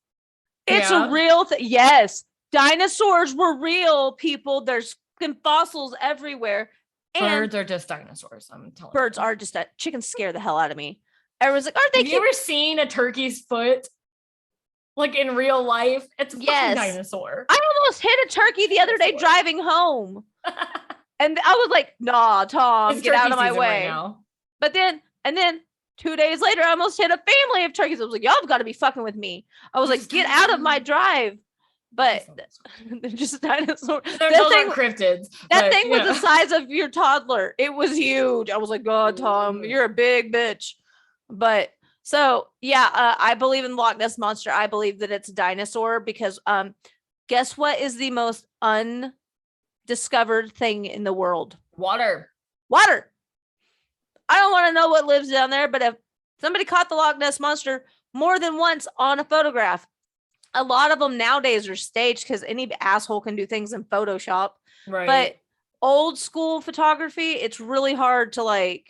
It's a real thing. Yes. Dinosaurs were real, people. There's fossils everywhere. And birds are just dinosaurs. I'm telling birds are just chickens scare the hell out of me. Everyone's like, aren't they? Have you ever seen a turkey's foot? Like in real life? It's a fucking dinosaur. I almost hit a turkey the other day driving home. And I was like, nah, Tom, get out of my way. Right, but then 2 days later, I almost hit a family of turkeys. I was like, y'all have got to be fucking with me. I was like, get out of my drive. But they're just dinosaurs. Those are cryptids. That thing was the size of your toddler. It was huge. I was like, God, Tom, you're a big bitch. But so, I believe in Loch Ness Monster. I believe that it's a dinosaur because guess what is the most undiscovered thing in the world? Water. I don't want to know what lives down there, but if somebody caught the Loch Ness Monster more than once on a photograph, a lot of them nowadays are staged because any asshole can do things in Photoshop. Right. But old school photography, it's really hard to lie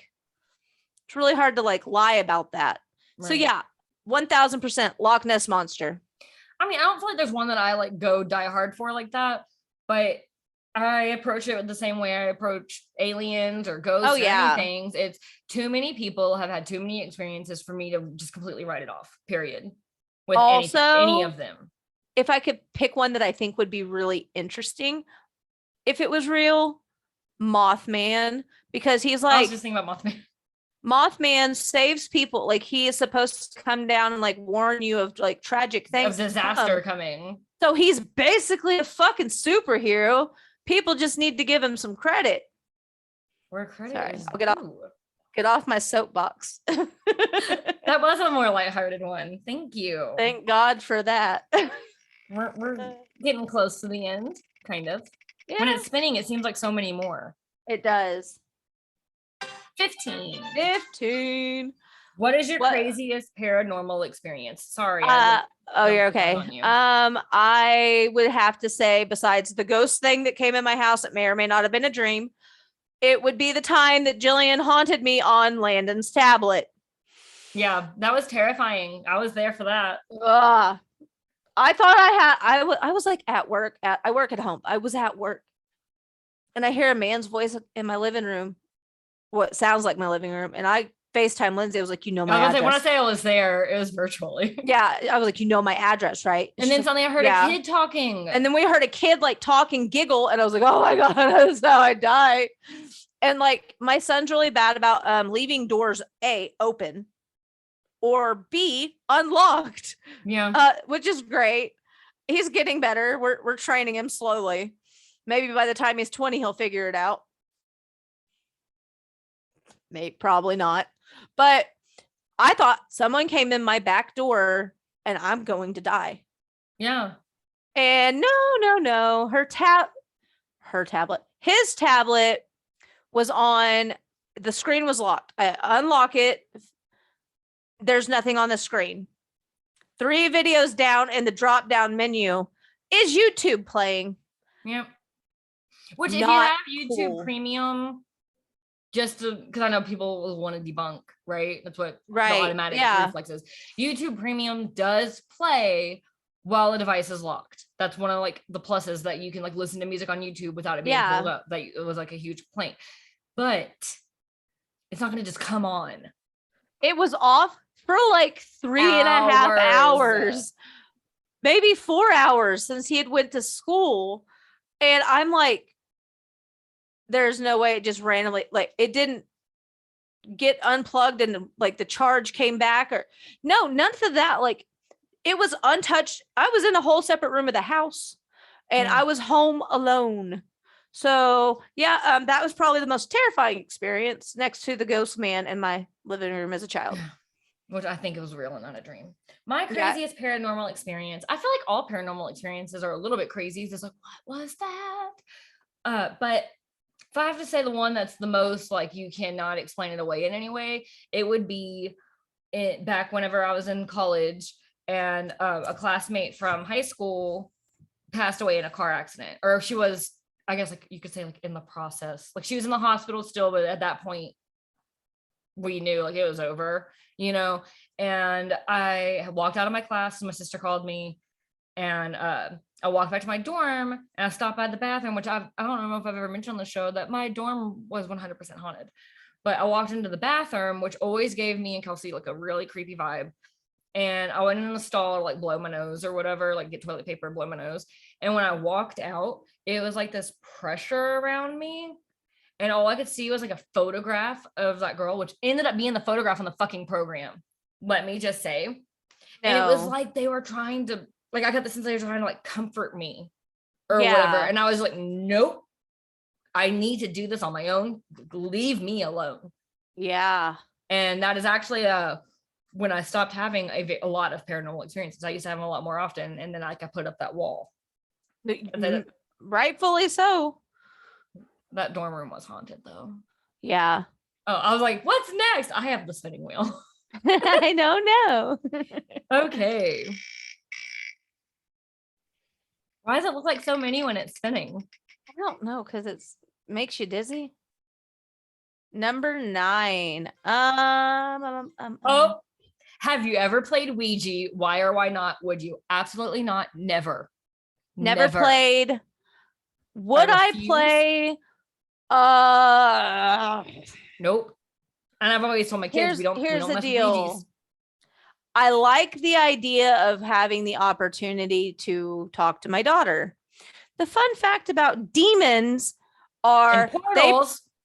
about that. Right. So 1000% Loch Ness Monster. I mean, I don't feel like there's one that I like go die hard for like that, but I approach it the same way I approach aliens or ghosts or anything. It's too many people have had too many experiences for me to just completely write it off, period. With any of them. If I could pick one that I think would be really interesting, if it was real, Mothman, because he's like, I was just thinking about Mothman. Mothman saves people. Like he is supposed to come down and like warn you of like tragic things. Of disaster coming. So he's basically a fucking superhero. People just need to give him some credit. Where credit Sorry, is I'll get off my soapbox. That was a more lighthearted one. Thank you. Thank God for that. We're getting close to the end, kind of. Yeah, When it's spinning, it seems like so many more. it does. 15. 15. What is your What- craziest paranormal experience? Sorry. Oh, you're jumped the gun okay. on you. I would have to say, besides the ghost thing that came in my house, it may or may not have been a dream. It would be the time that Jillian haunted me on Landon's tablet. Yeah, that was terrifying. I was there for that. I thought I was like at work. I work at home. I was at work, and I hear a man's voice in my living room. What sounds like my living room, and I FaceTime Lindsay. I was like, my address. When I say I was there, it was virtually. Yeah, I was like, my address, right? And then suddenly I heard a kid talking. And then we heard a kid like talking, giggle, and I was like, oh my God, that's how I die. And like my son's really bad about leaving doors A, open, or B, unlocked. Yeah. Which is great. He's getting better. We're training him slowly. Maybe by the time he's 20, he'll figure it out. Maybe, probably not. But I thought someone came in my back door and I'm going to die. Yeah. And no. His tablet was on, the screen was locked. I unlock it. There's nothing on the screen. 3 videos down in the drop down menu is YouTube playing. Yep. Which, if Not you have YouTube cool. Premium, just because I know people will want to debunk, right? That's what the Right. automatic Yeah. reflex is. YouTube Premium does play while a device is locked. That's one of like the pluses, that you can like listen to music on YouTube without it being pulled up. That it was like a huge complaint, but it's not going to just come on. It was off for like 3.5 hours, maybe 4 hours since he had went to school. And I'm like, there's no way it just randomly, like it didn't get unplugged and like the charge came back, or no, none of that. Like it was untouched. I was in a whole separate room of the house and I was home alone. So yeah, that was probably the most terrifying experience next to the ghost man in my living room as a child. Which I think it was real and not a dream. My craziest paranormal experience, I feel like all paranormal experiences are a little bit crazy. It's like, what was that? But if I have to say the one that's the most like you cannot explain it away in any way, it would be back whenever I was in college and a classmate from high school passed away in a car accident. Or she was, I guess like you could say like in the process. Like she was in the hospital still, but at that point we knew like it was over, and I walked out of my class and my sister called me, and I walked back to my dorm and I stopped by the bathroom, which I don't know if I've ever mentioned on the show that my dorm was 100% haunted, but I walked into the bathroom, which always gave me and Kelsey like a really creepy vibe. And I went in the stall to like blow my nose or whatever, like get toilet paper, blow my nose. And when I walked out, it was like this pressure around me. And all I could see was like a photograph of that girl, which ended up being the photograph on the fucking program. Let me just say. No. And it was like they were trying to, like, I got the sense they were trying to like comfort me or whatever. And I was like, nope, I need to do this on my own. Leave me alone. Yeah. And that is actually when I stopped having a lot of paranormal experiences. I used to have them a lot more often. And then like I put up that wall. Rightfully so. That dorm room was haunted though. Yeah. Oh, I was like, what's next? I have the spinning wheel. I don't know. Okay. Why does it look like so many when it's spinning? I don't know, because it makes you dizzy. Number 9. Oh, have you ever played Ouija? Why or why not? Would you? Absolutely not. Never. Never played. Would I play? Nope. And I've always told my kids we don't mess with Ouijas. I like the idea of having the opportunity to talk to my daughter. The fun fact about demons are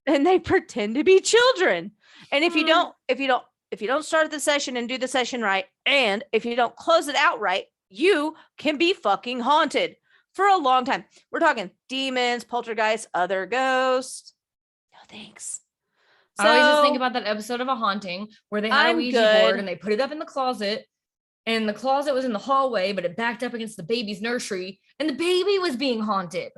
they pretend to be children. And if you don't start the session and do the session right, and if you don't close it out right, you can be fucking haunted for a long time. We're talking demons, poltergeists, other ghosts. No thanks. So I always just think about that episode of A Haunting where they had a I'm Ouija good. board and they put it up in the closet, and the closet was in the hallway, but it backed up against the baby's nursery, and the baby was being haunted.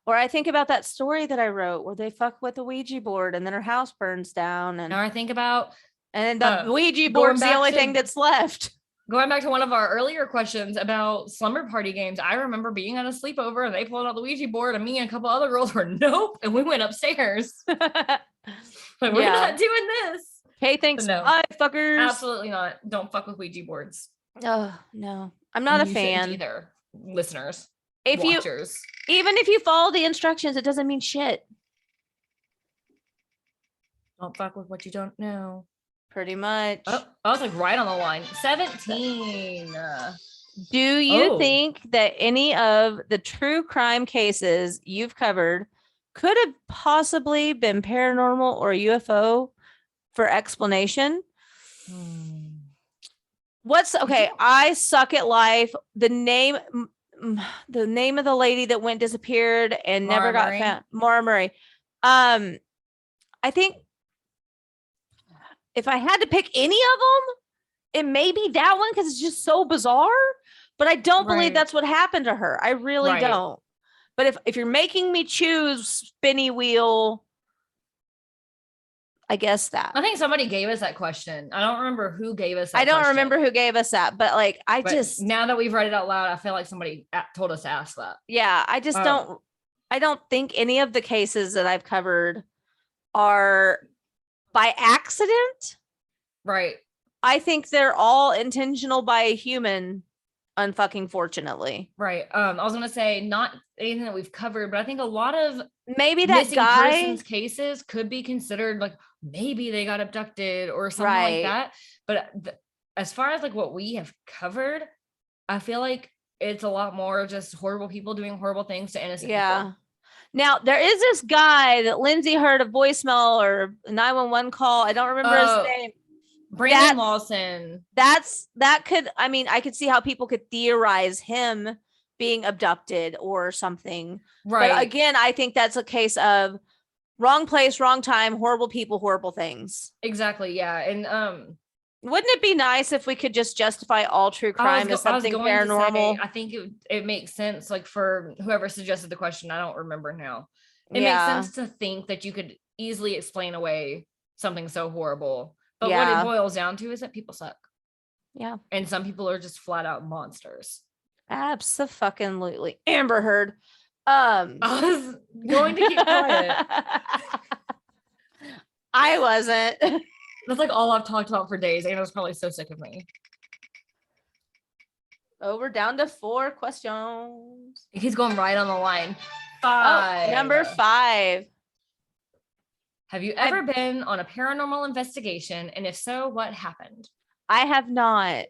Or I think about that story that I wrote where they fuck with the Ouija board and then her house burns down, and Now I think about the Ouija going board's the back only to- thing that's left. going back to one of our earlier questions about slumber party games. I remember being on a sleepover and they pulled out the Ouija board, and me and a couple other girls were nope, and we went upstairs. Like, we're not doing this. Kay thinks, No. bye, fuckers. Absolutely not. Don't fuck with Ouija boards. Oh no, I'm not a You shouldn't fan. either, listeners. If Watchers. even if you follow the instructions, it doesn't mean shit. Don't fuck with what you don't know. Pretty much. Oh, I was like right on the line. 17. Do you Oh. think that any of the true crime cases you've covered could have possibly been paranormal or UFO for explanation? What's okay? I suck at life. The name of the lady that went disappeared and Maura never got Murray? found. Maura Murray. I think if I had to pick any of them, it may be that one because it's just so bizarre. But I don't believe Right. that's what happened to her. I really Right. don't. But if you're making me choose spinny wheel, I guess that. I think somebody gave us that question. I don't remember who gave us that I don't question, remember who gave us that, but like I but just now that we've read it out loud, I feel like somebody told us to ask that. yeah, I just Oh. I don't think any of the cases that I've covered are by accident. Right. I think they're all intentional by a human, unfucking fortunately. Right. I was gonna say not anything that we've covered, but I think a lot of Maybe that missing guy persons cases could be considered like maybe they got abducted or something Right. like that. But as far as like what we have covered, I feel like it's a lot more of just horrible people doing horrible things to innocent yeah. people. Now there is this guy that Lindsey heard a voicemail or a 911 call. I don't remember Oh. his name. Brandon That's- Lawson. That could, I mean, I could see how people could theorize him being abducted or something. Right. But again, I think that's a case of wrong place, wrong time, horrible people, horrible things. Exactly. Yeah. And Wouldn't it be nice if we could just justify all true crime as something going to say, paranormal? I think it makes sense, like for whoever suggested the question, I don't remember now. It Yeah. makes sense to think that you could easily explain away something so horrible. But Yeah. what it boils down to is that people suck. Yeah. And some people are just flat out monsters. Absolutely. Amber Heard. I I was going to keep quiet. I wasn't. That's like all I've talked about for days. Anna's probably so sick of me. Oh, we're down to 4 questions. He's going right on the line. Oh, 5. number 5. Have you ever been on a paranormal investigation? And if so, what happened? I have not.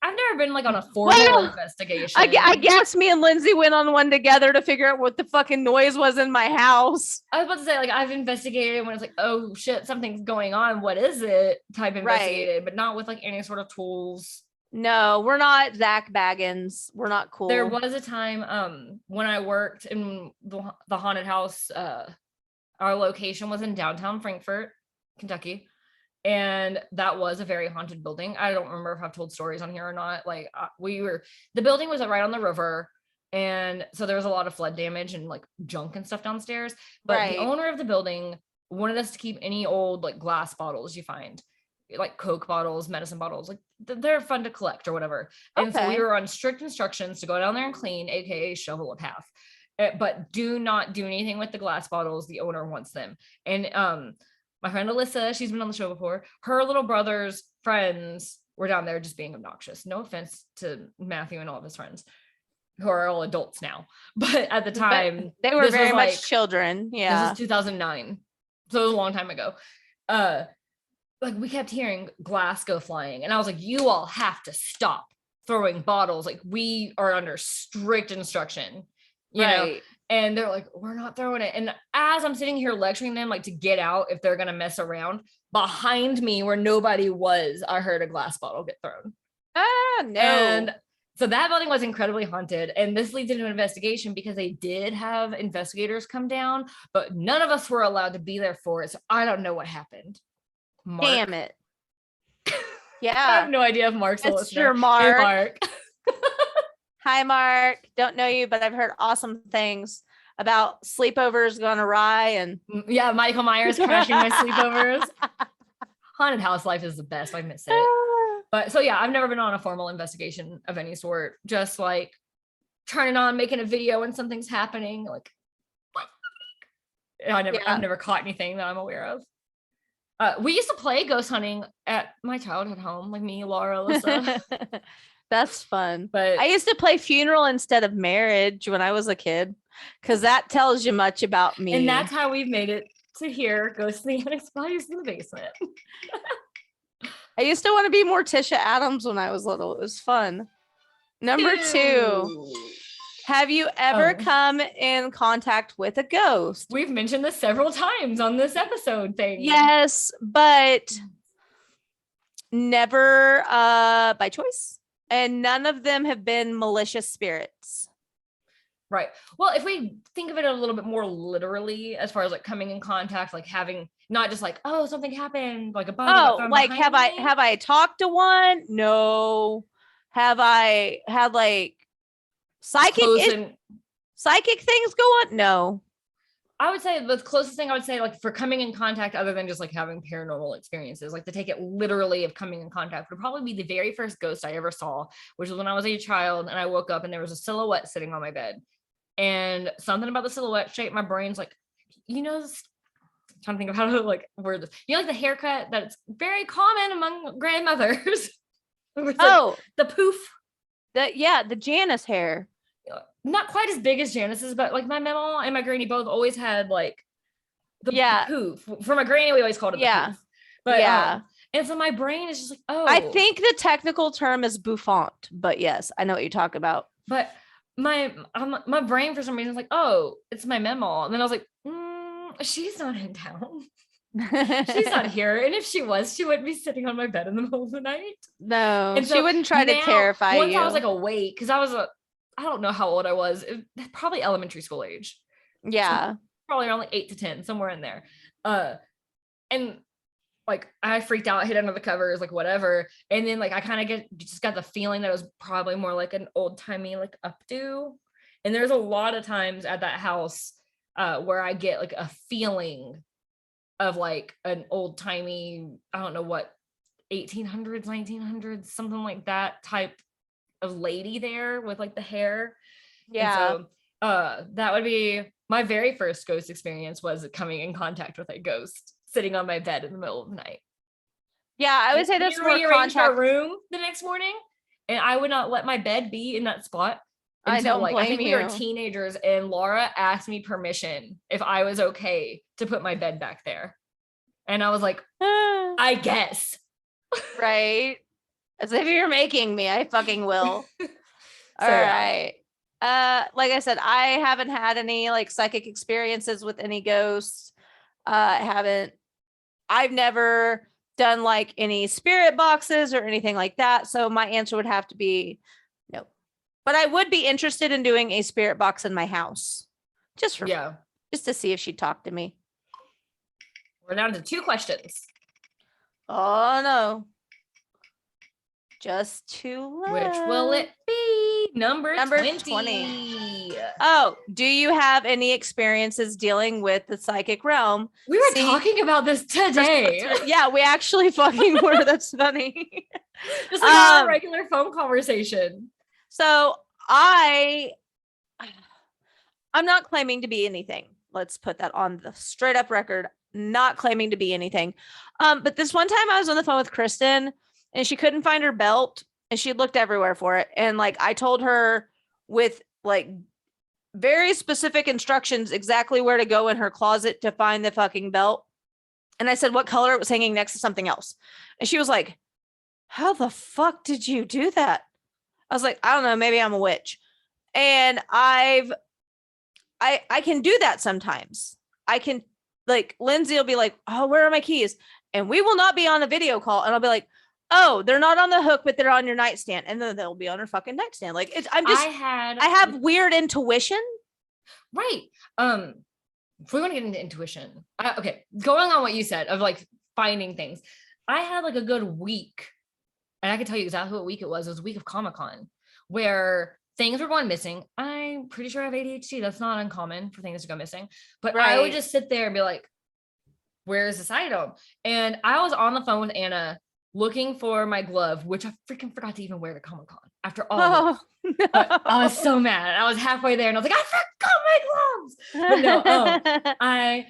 I've never been like on a formal investigation. I guess me and Lindsay went on one together to figure out what the fucking noise was in my house. I was about to say, like, I've investigated when it's like, oh shit, something's going on. What is it? Type investigated, but not with like any sort of tools. No, we're not Zach Baggins. We're not cool. There was a time when I worked in the haunted house. Our location was in downtown Frankfort, Kentucky. And that was a very haunted building. I don't remember if I've told stories on here or not. Like the building was right on the river. And so there was a lot of flood damage and like junk and stuff downstairs. But Right. the owner of the building wanted us to keep any old like glass bottles you find, like Coke bottles, medicine bottles, like they're fun to collect or whatever. And so we Okay. were on strict instructions to go down there and clean, AKA shovel a path. But do not do anything with the glass bottles. The owner wants them. And my friend Alyssa, she's been on the show before. Her little brother's friends were down there just being obnoxious. No offense to Matthew and all of his friends, who are all adults now. But at the time, they were this very was much like- children. Yeah. This is 2009. So it was a long time ago. Like we kept hearing glass go flying. And I was like, you all have to stop throwing bottles. Like we are under strict instruction. You know? And they're like, we're not throwing it. And as I'm sitting here lecturing them, like to get out if they're gonna mess around, behind me where nobody was, I heard a glass bottle get thrown. Ah, no. And So that building was incredibly haunted. And this leads into an investigation because they did have investigators come down, but none of us were allowed to be there for it. So I don't know what happened. Mark. Damn it. I Yeah. have no idea if Mark's a It's listener. your Mark. Hey, Mark. Hi, Mark. Don't know you, but I've heard awesome things about sleepovers gone awry and Yeah, Michael Myers crashing my sleepovers. Haunted house life is the best. I miss it. But so yeah, I've never been on a formal investigation of any sort. Just like turning on, making a video when something's happening. Like I've never caught anything that I'm aware of. We used to play ghost hunting at my childhood home, like me, Laura, Alyssa. That's fun. But I used to play funeral instead of marriage when I was a kid, because that tells you much about me. And that's how we've made it to here, ghosts in the unexplained bodies in the basement. I used to want to be Morticia Adams when I was little. It was fun. Number 2. Have you ever come in contact with a ghost? We've mentioned this several times on this episode thing. Yes, but never by choice. And none of them have been malicious spirits. Right. Well, if we think of it a little bit more literally, as far as like coming in contact, like having not just like, oh, something happened, like a bug. Oh, like have I talked to one? No. Have I had like psychic things go on? No. I would say the closest thing I would say, like for coming in contact, other than just like having paranormal experiences, like to take it literally of coming in contact, would probably be the very first ghost I ever saw, which was when I was a child and I woke up and there was a silhouette sitting on my bed. And something about the silhouette shape, my brain's like, I'm trying to think of how to like word this. Like the haircut that's very common among grandmothers. Like the poof. The Janice hair. Not quite as big as Janice's, but like my mama and my granny both always had like the poof. For my granny, we always called it the poof. But and so my brain is just like, oh. I think the technical term is bouffant, but yes, I know what you talk about. But my brain for some reason is like, oh, it's my mama. And then I was like, she's not in town. She's not here. And if she was, she wouldn't be sitting on my bed in the middle of the night. No, and so she wouldn't try to terrify once you. I was like awake, because I don't know how old I was, probably elementary school age. Yeah. So probably around like 8 to 10, somewhere in there. And like I freaked out, hid under the covers, like whatever. And then like I kind of just got the feeling that it was probably more like an old timey like updo. And there's a lot of times at that house where I get like a feeling of like an old timey, I don't know what, 1800s, 1900s, something like that type of lady there with like the hair. Yeah. And so that would be my very first ghost experience, was coming in contact with a ghost sitting on my bed in the middle of the night. Yeah, I would say that's more contact. Our room the next morning, and I would not let my bed be in that spot until I think we were teenagers, and Laura asked me permission if I was okay to put my bed back there. And I was like, I guess. Right. As if you're making me, I fucking will. All right. Like I said, I haven't had any like psychic experiences with any ghosts. I've never done like any spirit boxes or anything like that. So my answer would have to be no. But I would be interested in doing a spirit box in my house. Just to see if she'd talk to me. We're down to 2 questions. Oh no. Just 2 left. Which will it be? Number 20. Oh, do you have any experiences dealing with the psychic realm? We were talking about this today. Yeah, we actually fucking were. That's funny. Just like a regular phone conversation. So I'm not claiming to be anything. Let's put that on the straight up record. Not claiming to be anything. But this one time I was on the phone with Kristen and she couldn't find her belt and she looked everywhere for it. And like, I told her with like very specific instructions exactly where to go in her closet to find the fucking belt. And I said, what color it was hanging next to something else. And she was like, how the fuck did you do that? I was like, I don't know, maybe I'm a witch. And I can do that sometimes. I can, like, Lindsey will be like, oh, where are my keys? And we will not be on a video call. And I'll be like, oh, they're not on the hook, but they're on your nightstand, and then they'll be on her fucking nightstand. Like I have weird intuition. Right. If we want to get into intuition, okay, going on what you said of like finding things, I had like a good week, and I can tell you exactly what week it was. It was a week of Comic-Con where things were going missing. I'm pretty sure I have ADHD. That's not uncommon for things to go missing, but I would just sit there and be like, where is this item? And I was on the phone with Anna looking for my glove, which I freaking forgot to even wear to Comic-Con after all this. No. I was so mad. I was halfway there and I was like, I forgot my gloves. But no, I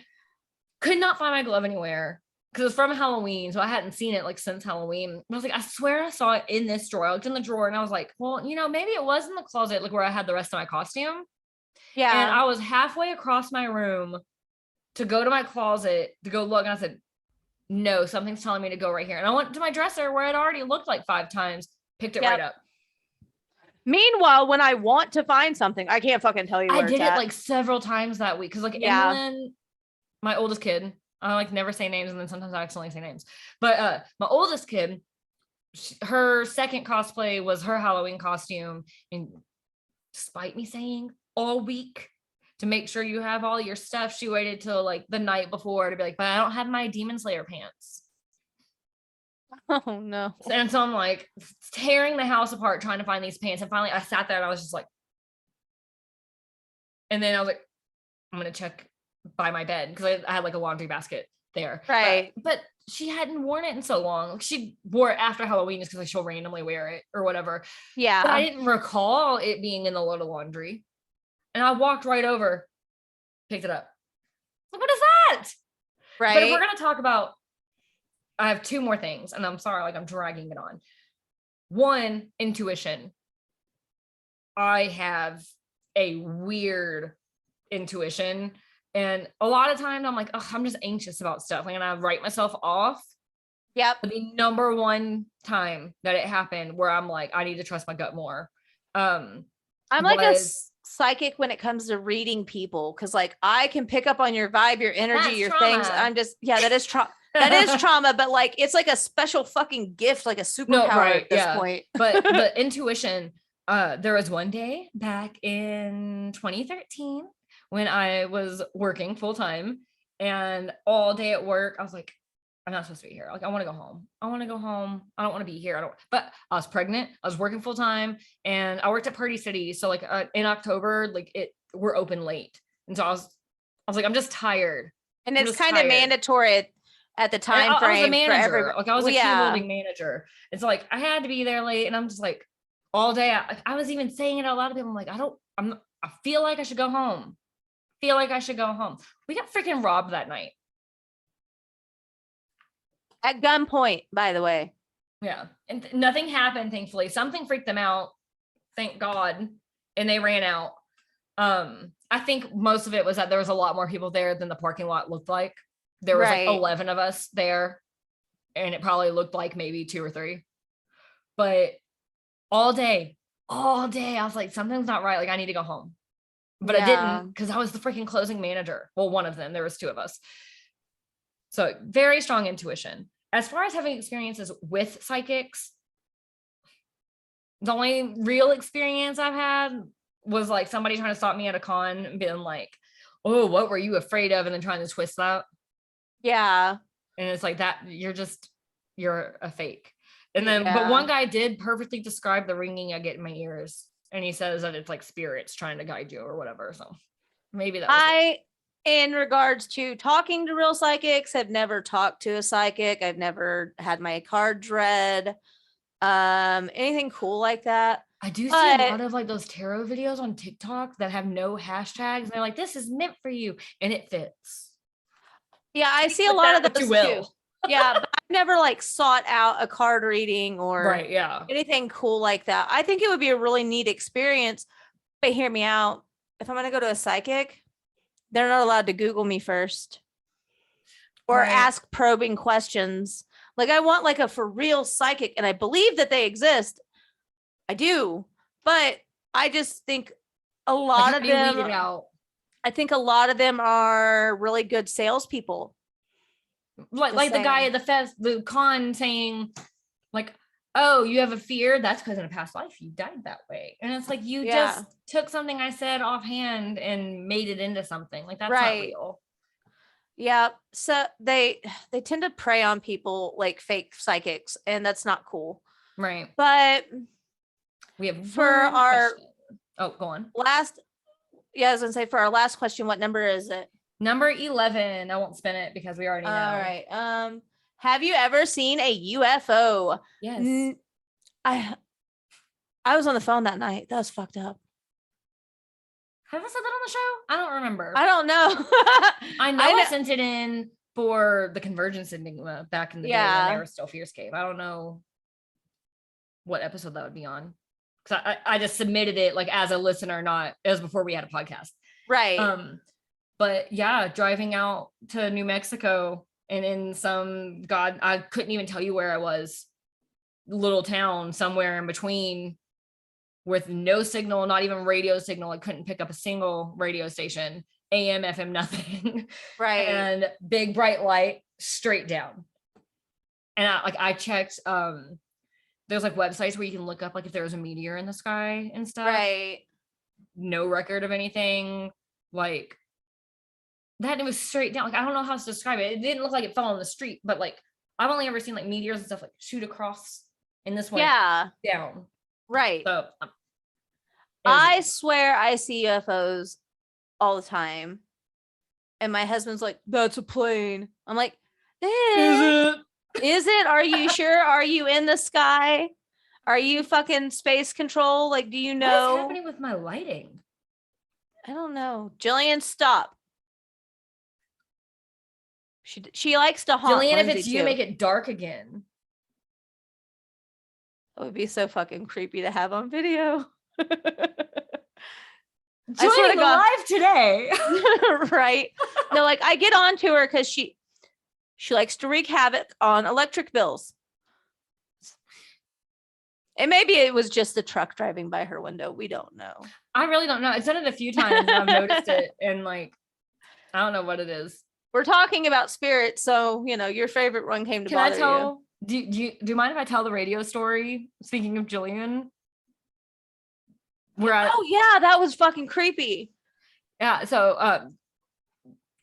could not find my glove anywhere because it was from Halloween. So I hadn't seen it like since Halloween. I was like, I swear I saw it in this drawer. I looked in the drawer and I was like, well, maybe it was in the closet, like where I had the rest of my costume. Yeah. And I was halfway across my room to go to my closet to go look. And I said, no, something's telling me to go right here. And I went to my dresser where it already looked like 5 times, picked it right up. Meanwhile, when I want to find something, I can't fucking tell you where I did it like several times that week. Cause like Emlyn, my oldest kid, I like never say names. And then sometimes I accidentally say names, but my oldest kid, her second cosplay was her Halloween costume. And despite me saying all week to make sure you have all your stuff, she waited till like the night before to be like, but I don't have my Demon Slayer pants. Oh no. And so I'm like tearing the house apart trying to find these pants. And finally I sat there and I was just like, and then I was like, I'm going to check by my bed because I had like a laundry basket there. Right. But she hadn't worn it in so long. She wore it after Halloween just because like, she'll randomly wear it or whatever. Yeah. But I didn't recall it being in the load of laundry. And I walked right over, picked it up. Like, what is that? Right. But if we're going to talk about, I have 2 more things, and I'm sorry, like I'm dragging it on. One, intuition. I have a weird intuition. And a lot of times I'm like, oh, I'm just anxious about stuff. Like, and I write myself off. Yep. But the number one time that it happened where I'm like, I need to trust my gut more. I'm like a psychic when it comes to reading people, because like I can pick up on your vibe, your energy, your trauma. Things. I'm just that is trauma. That is trauma, but like it's like a special fucking gift, like a superpower at this point. But intuition. There was one day back in 2013 when I was working full time, and all day at work I was like, I'm not supposed to be here. Like, I want to go home. I want to go home. I don't want to be here. But I was pregnant. I was working full time, and I worked at Party City. So like in October, like we're open late. And so I was like, I'm just tired. And it's kind of mandatory at the time frame. I was a manager. Like I was a key holding manager. It's like, I had to be there late, and I'm just like all day. I was even saying it out loud to people. I'm like, I feel like I should go home. We got freaking robbed that night. At gunpoint, by the way. Yeah. And nothing happened, thankfully. Something freaked them out, thank God. And they ran out. I think most of it was that there was a lot more people there than the parking lot looked like. There was like 11 of us there. And it probably looked like maybe 2 or 3. But all day, I was like, something's not right. Like, I need to go home. But I didn't, because I was the freaking closing manager. Well, one of them. There was 2 of us. So very strong intuition. As far as having experiences with psychics, the only real experience I've had was like somebody trying to stop me at a con and being like, oh, what were you afraid of? And then trying to twist that. Yeah. And it's like that, you're a fake. And then, but one guy did perfectly describe the ringing I get in my ears. And he says that it's like spirits trying to guide you or whatever. So maybe that was in regards to talking to real psychics, I've never talked to a psychic. I've never had my cards read. Anything cool like that. I do see a lot of like those tarot videos on TikTok that have no hashtags. And they're like, this is meant for you. And it fits. Yeah, I see a lot of those too. Yeah, but I've never like sought out a card reading or anything cool like that. I think it would be a really neat experience. But hear me out. If I'm going to go to a psychic, they're not allowed to Google me first or ask probing questions. Like, I want like a for real psychic, and I believe that they exist. I do, but I just think a lot of them, I think a lot of them are really good salespeople. Like the guy at the con saying, Like, oh, you have a fear? That's because in a past life you died that way. And it's like you just took something I said offhand and made it into something. Like that's not real. Yeah. So they tend to prey on people like fake psychics, and that's not cool. Right. But we have for our question. Oh, go on. I was gonna say for our last question, what number is it? Number 11. I won't spin it because we already know. All right. Have you ever seen a UFO? Yes. I was on the phone that night. That was fucked up. Have I said that on the show? I don't remember. I don't know. I know I sent it in for the Convergence Enigma back in the day when they were still Fearscape. I don't know what episode that would be on. Because I just submitted it like as a listener, not it was before we had a podcast. Right. But yeah, driving out to New Mexico and in some I couldn't even tell you where I was, little town somewhere in between with no signal, not even radio signal. I couldn't pick up a single radio station, AM, FM, nothing. Right. And big bright light straight down. And I checked, there's like websites where you can look up like if there was a meteor in the sky and stuff. Right. No record of anything. Like that, it was straight down. Like I don't know how to describe it. It didn't look like it fell on the street, but like I've only ever seen like meteors and stuff like shoot across, and this one down. Right. So I swear I see UFOs all the time. And my husband's like, that's a plane. I'm like, Is it? Are you sure? Are you in the sky? Are you fucking space control? Like, do you know? What's happening with my lighting? I don't know. Jillian, stop. She likes to haunt Jillian, Lindsey if it's you, too. make it dark again. It would be so fucking creepy to have on video. Joining live today. Right. No, like I get on to her because she likes to wreak havoc on electric bills. And maybe it was just the truck driving by her window. We don't know. I really don't know. I've done it a few times and I've noticed it, and like I don't know what it is. We're talking about spirits, so your favorite one came to bother you. Do you mind if I tell the radio story? Speaking of Jillian, oh yeah, that was fucking creepy. Yeah. So,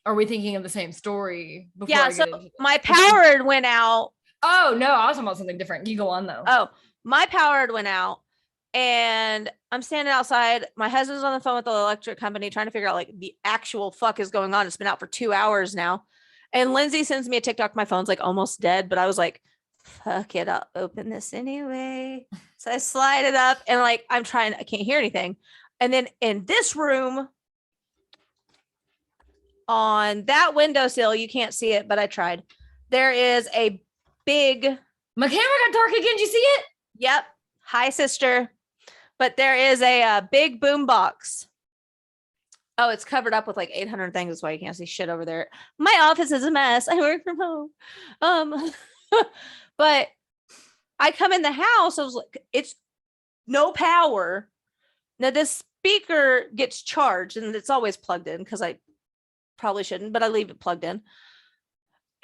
are we thinking of the same story? Yeah. So my power went out. Oh no, I was talking about something different. You go on though. Oh, my power went out, and I'm standing outside. My husband's on the phone with the electric company trying to figure out like the actual fuck is going on. It's been out for 2 hours now. And Lindsay sends me a TikTok. My phone's like almost dead, but I was like, fuck it, I'll open this anyway. So I slide it up and like I can't hear anything. And then in this room on that windowsill, you can't see it, but I tried. There is a big. My camera got dark again. Did you see it? Yep. Hi, sister. But there is a big boom box. Oh, it's covered up with like 800 things. That's why you can't see shit over there. My office is a mess. I work from home. But I come in the house. I was like, it's no power. Now this speaker gets charged and it's always plugged in because I probably shouldn't, but I leave it plugged in.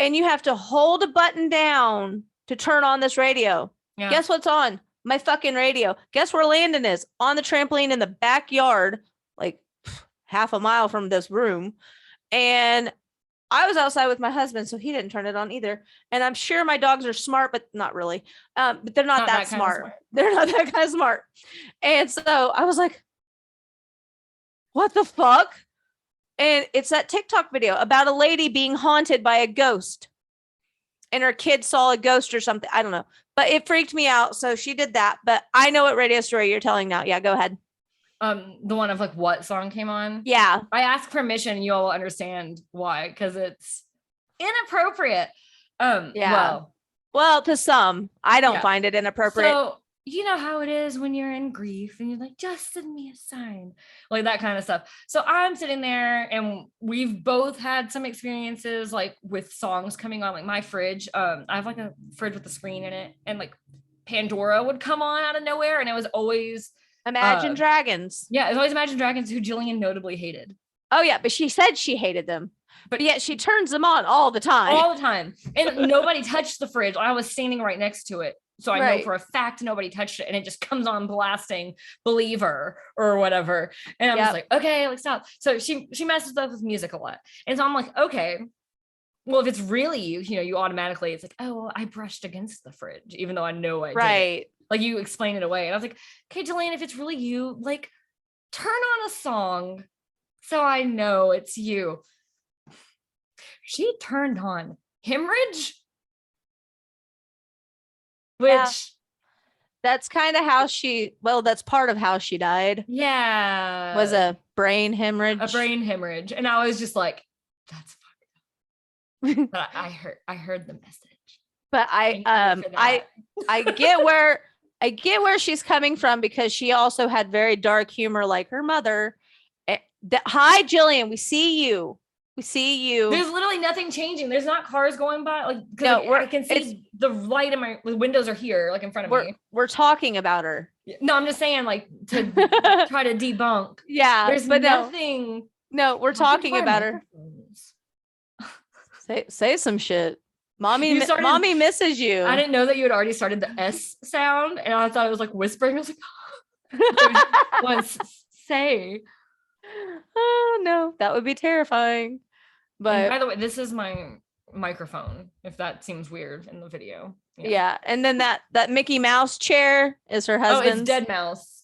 And you have to hold a button down to turn on this radio. Yeah. Guess what's on? My fucking radio. Guess where Landon is? On the trampoline in the backyard, like half a mile from this room. And I was outside with my husband, so he didn't turn it on either. And I'm sure my dogs are smart, but not really. But they're not that smart. They're not that kind of smart. And so I was like, what the fuck? And it's that TikTok video about a lady being haunted by a ghost. And her kid saw a ghost or something. I don't know. But it freaked me out. So she did that. But I know what radio story you're telling now. Yeah, go ahead. The one of like what song came on? Yeah. I asked permission. You all will understand why, because it's inappropriate. Yeah. Well, to some, I don't find it inappropriate. So you know how it is when you're in grief and you're like, just send me a sign, like that kind of stuff. So I'm sitting there and we've both had some experiences like with songs coming on, like my fridge. I have like a fridge with a screen in it, and like Pandora would come on out of nowhere, and it was always Imagine Dragons. Yeah, it was always Imagine Dragons, who Jillian notably hated. Oh yeah, but she said she hated them. But yet she turns them on all the time. All the time. And nobody touched the fridge. I was standing right next to it. So I know Right. for a fact nobody touched it, and it just comes on blasting Believer or whatever. And I'm just like, okay, like stop. So she messes up with music a lot. And so I'm like, okay, well, if it's really you, you automatically, it's like, oh, well, I brushed against the fridge, even though I know I did. Right. Like you explain it away. And I was like, okay, Jillian, if it's really you, like turn on a song so I know it's you. She turned on Hemorrhage, which that's kind of how that's part of how she died. Yeah. Was a brain hemorrhage. A brain hemorrhage. And I was just like, that's fucked up. But I heard the message. But I get where she's coming from, because she also had very dark humor like her mother. Hi, Jillian, we see you. There's literally nothing changing. There's not cars going by. Like, no, I can see the light in my windows are here, like in front of me. We're talking about her. No, I'm just saying, like, to try to debunk. Yeah, there's nothing. No, we're talking about her. Say some shit. Mommy misses you. I didn't know that you had already started the S sound, and I thought it was like whispering. I was like, once say. Oh no, that would be terrifying. But and by the way, this is my microphone, if that seems weird in the video. Yeah. And then that Mickey Mouse chair is her husband's. Oh, it's Dead Mouse.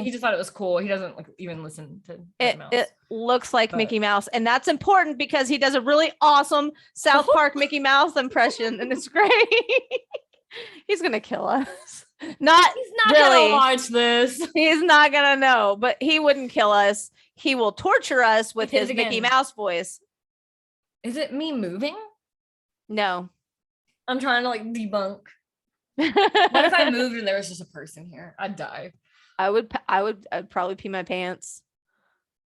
He just thought it was cool. He doesn't even listen to Dead Mouse. It looks like Mickey Mouse, and that's important because he does a really awesome South Park Mickey Mouse impression, and it's great. He's gonna kill us. He's not really gonna watch this. He's not gonna know, but he wouldn't kill us. He will torture us with his Mickey Mouse voice. Is it me moving? No. I'm trying to like debunk. What if I moved and there was just a person here? I'd die. I'd probably pee my pants.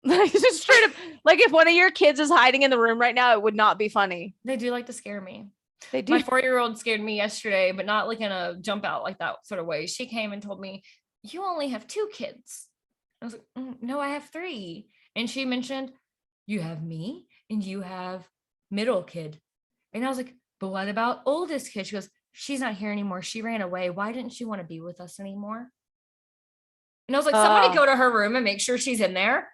Like just straight up, like if one of your kids is hiding in the room right now, it would not be funny. They do like to scare me. They do. My 4-year-old scared me yesterday, but not like in a jump out like that sort of way. She came and told me, "You only have 2 kids." I was like, "No, I have 3." And she mentioned, "You have me and you have middle kid." And I was like, "But what about oldest kid?" She goes, "She's not here anymore. She ran away. Why didn't she want to be with us anymore?" And I was like, somebody go to her room and make sure she's in there.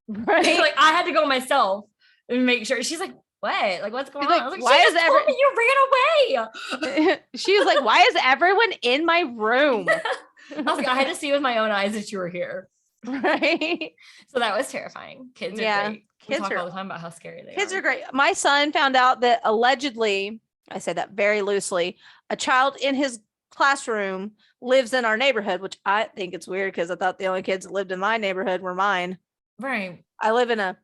Right. Like I had to go myself and make sure. She's like, "What? Like what's going on?" I was like, "Why is everyone? You ran away." She was like, "Why is everyone in my room?" I was like, I had to see with my own eyes that you were here. Right. So that was terrifying. Kids are great. We talk all the time about how scary they are. Kids are great. My son found out that allegedly, I say that very loosely, a child in his classroom lives in our neighborhood, which I think it's weird because I thought the only kids that lived in my neighborhood were mine. Right. I live in a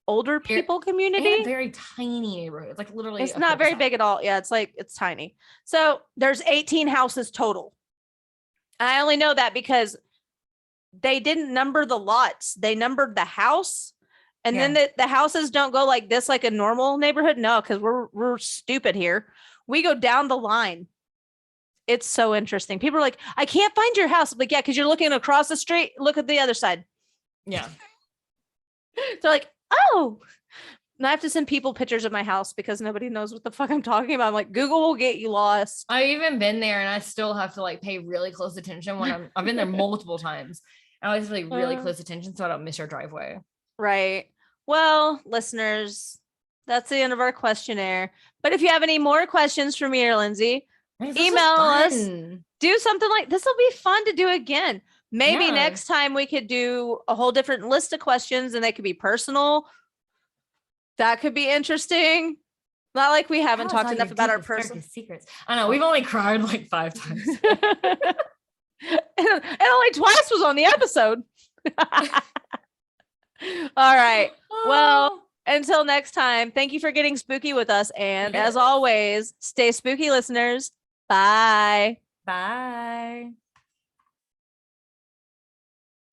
older people community. And a very tiny neighborhood. It's like literally it's not very big at all. Yeah, it's tiny. So there's 18 houses total. I only know that because they didn't number the lots. They numbered the house. And then the houses don't go like this, like a normal neighborhood. No, because we're stupid here. We go down the line. It's so interesting. People are like, "I can't find your house." I'm like, yeah, because you're looking across the street. Look at the other side. Yeah. They're like, "Oh." And I have to send people pictures of my house because nobody knows what the fuck I'm talking about. I'm like, Google will get you lost. I've even been there and I still have to like pay really close attention when I've been there multiple times. I always pay really close attention so I don't miss your driveway. Right. Well, listeners, that's the end of our questionnaire. But if you have any more questions for me or Lindsay, email us. Do something like this. Will be fun to do again. Maybe next time we could do a whole different list of questions and they could be personal. That could be interesting. Not like we haven't talked enough about our personal secrets. I know we've only cried like 5 times. and only twice was on the episode. All right. Well, until next time, thank you for getting spooky with us. And as always, stay spooky, listeners. Bye. Bye.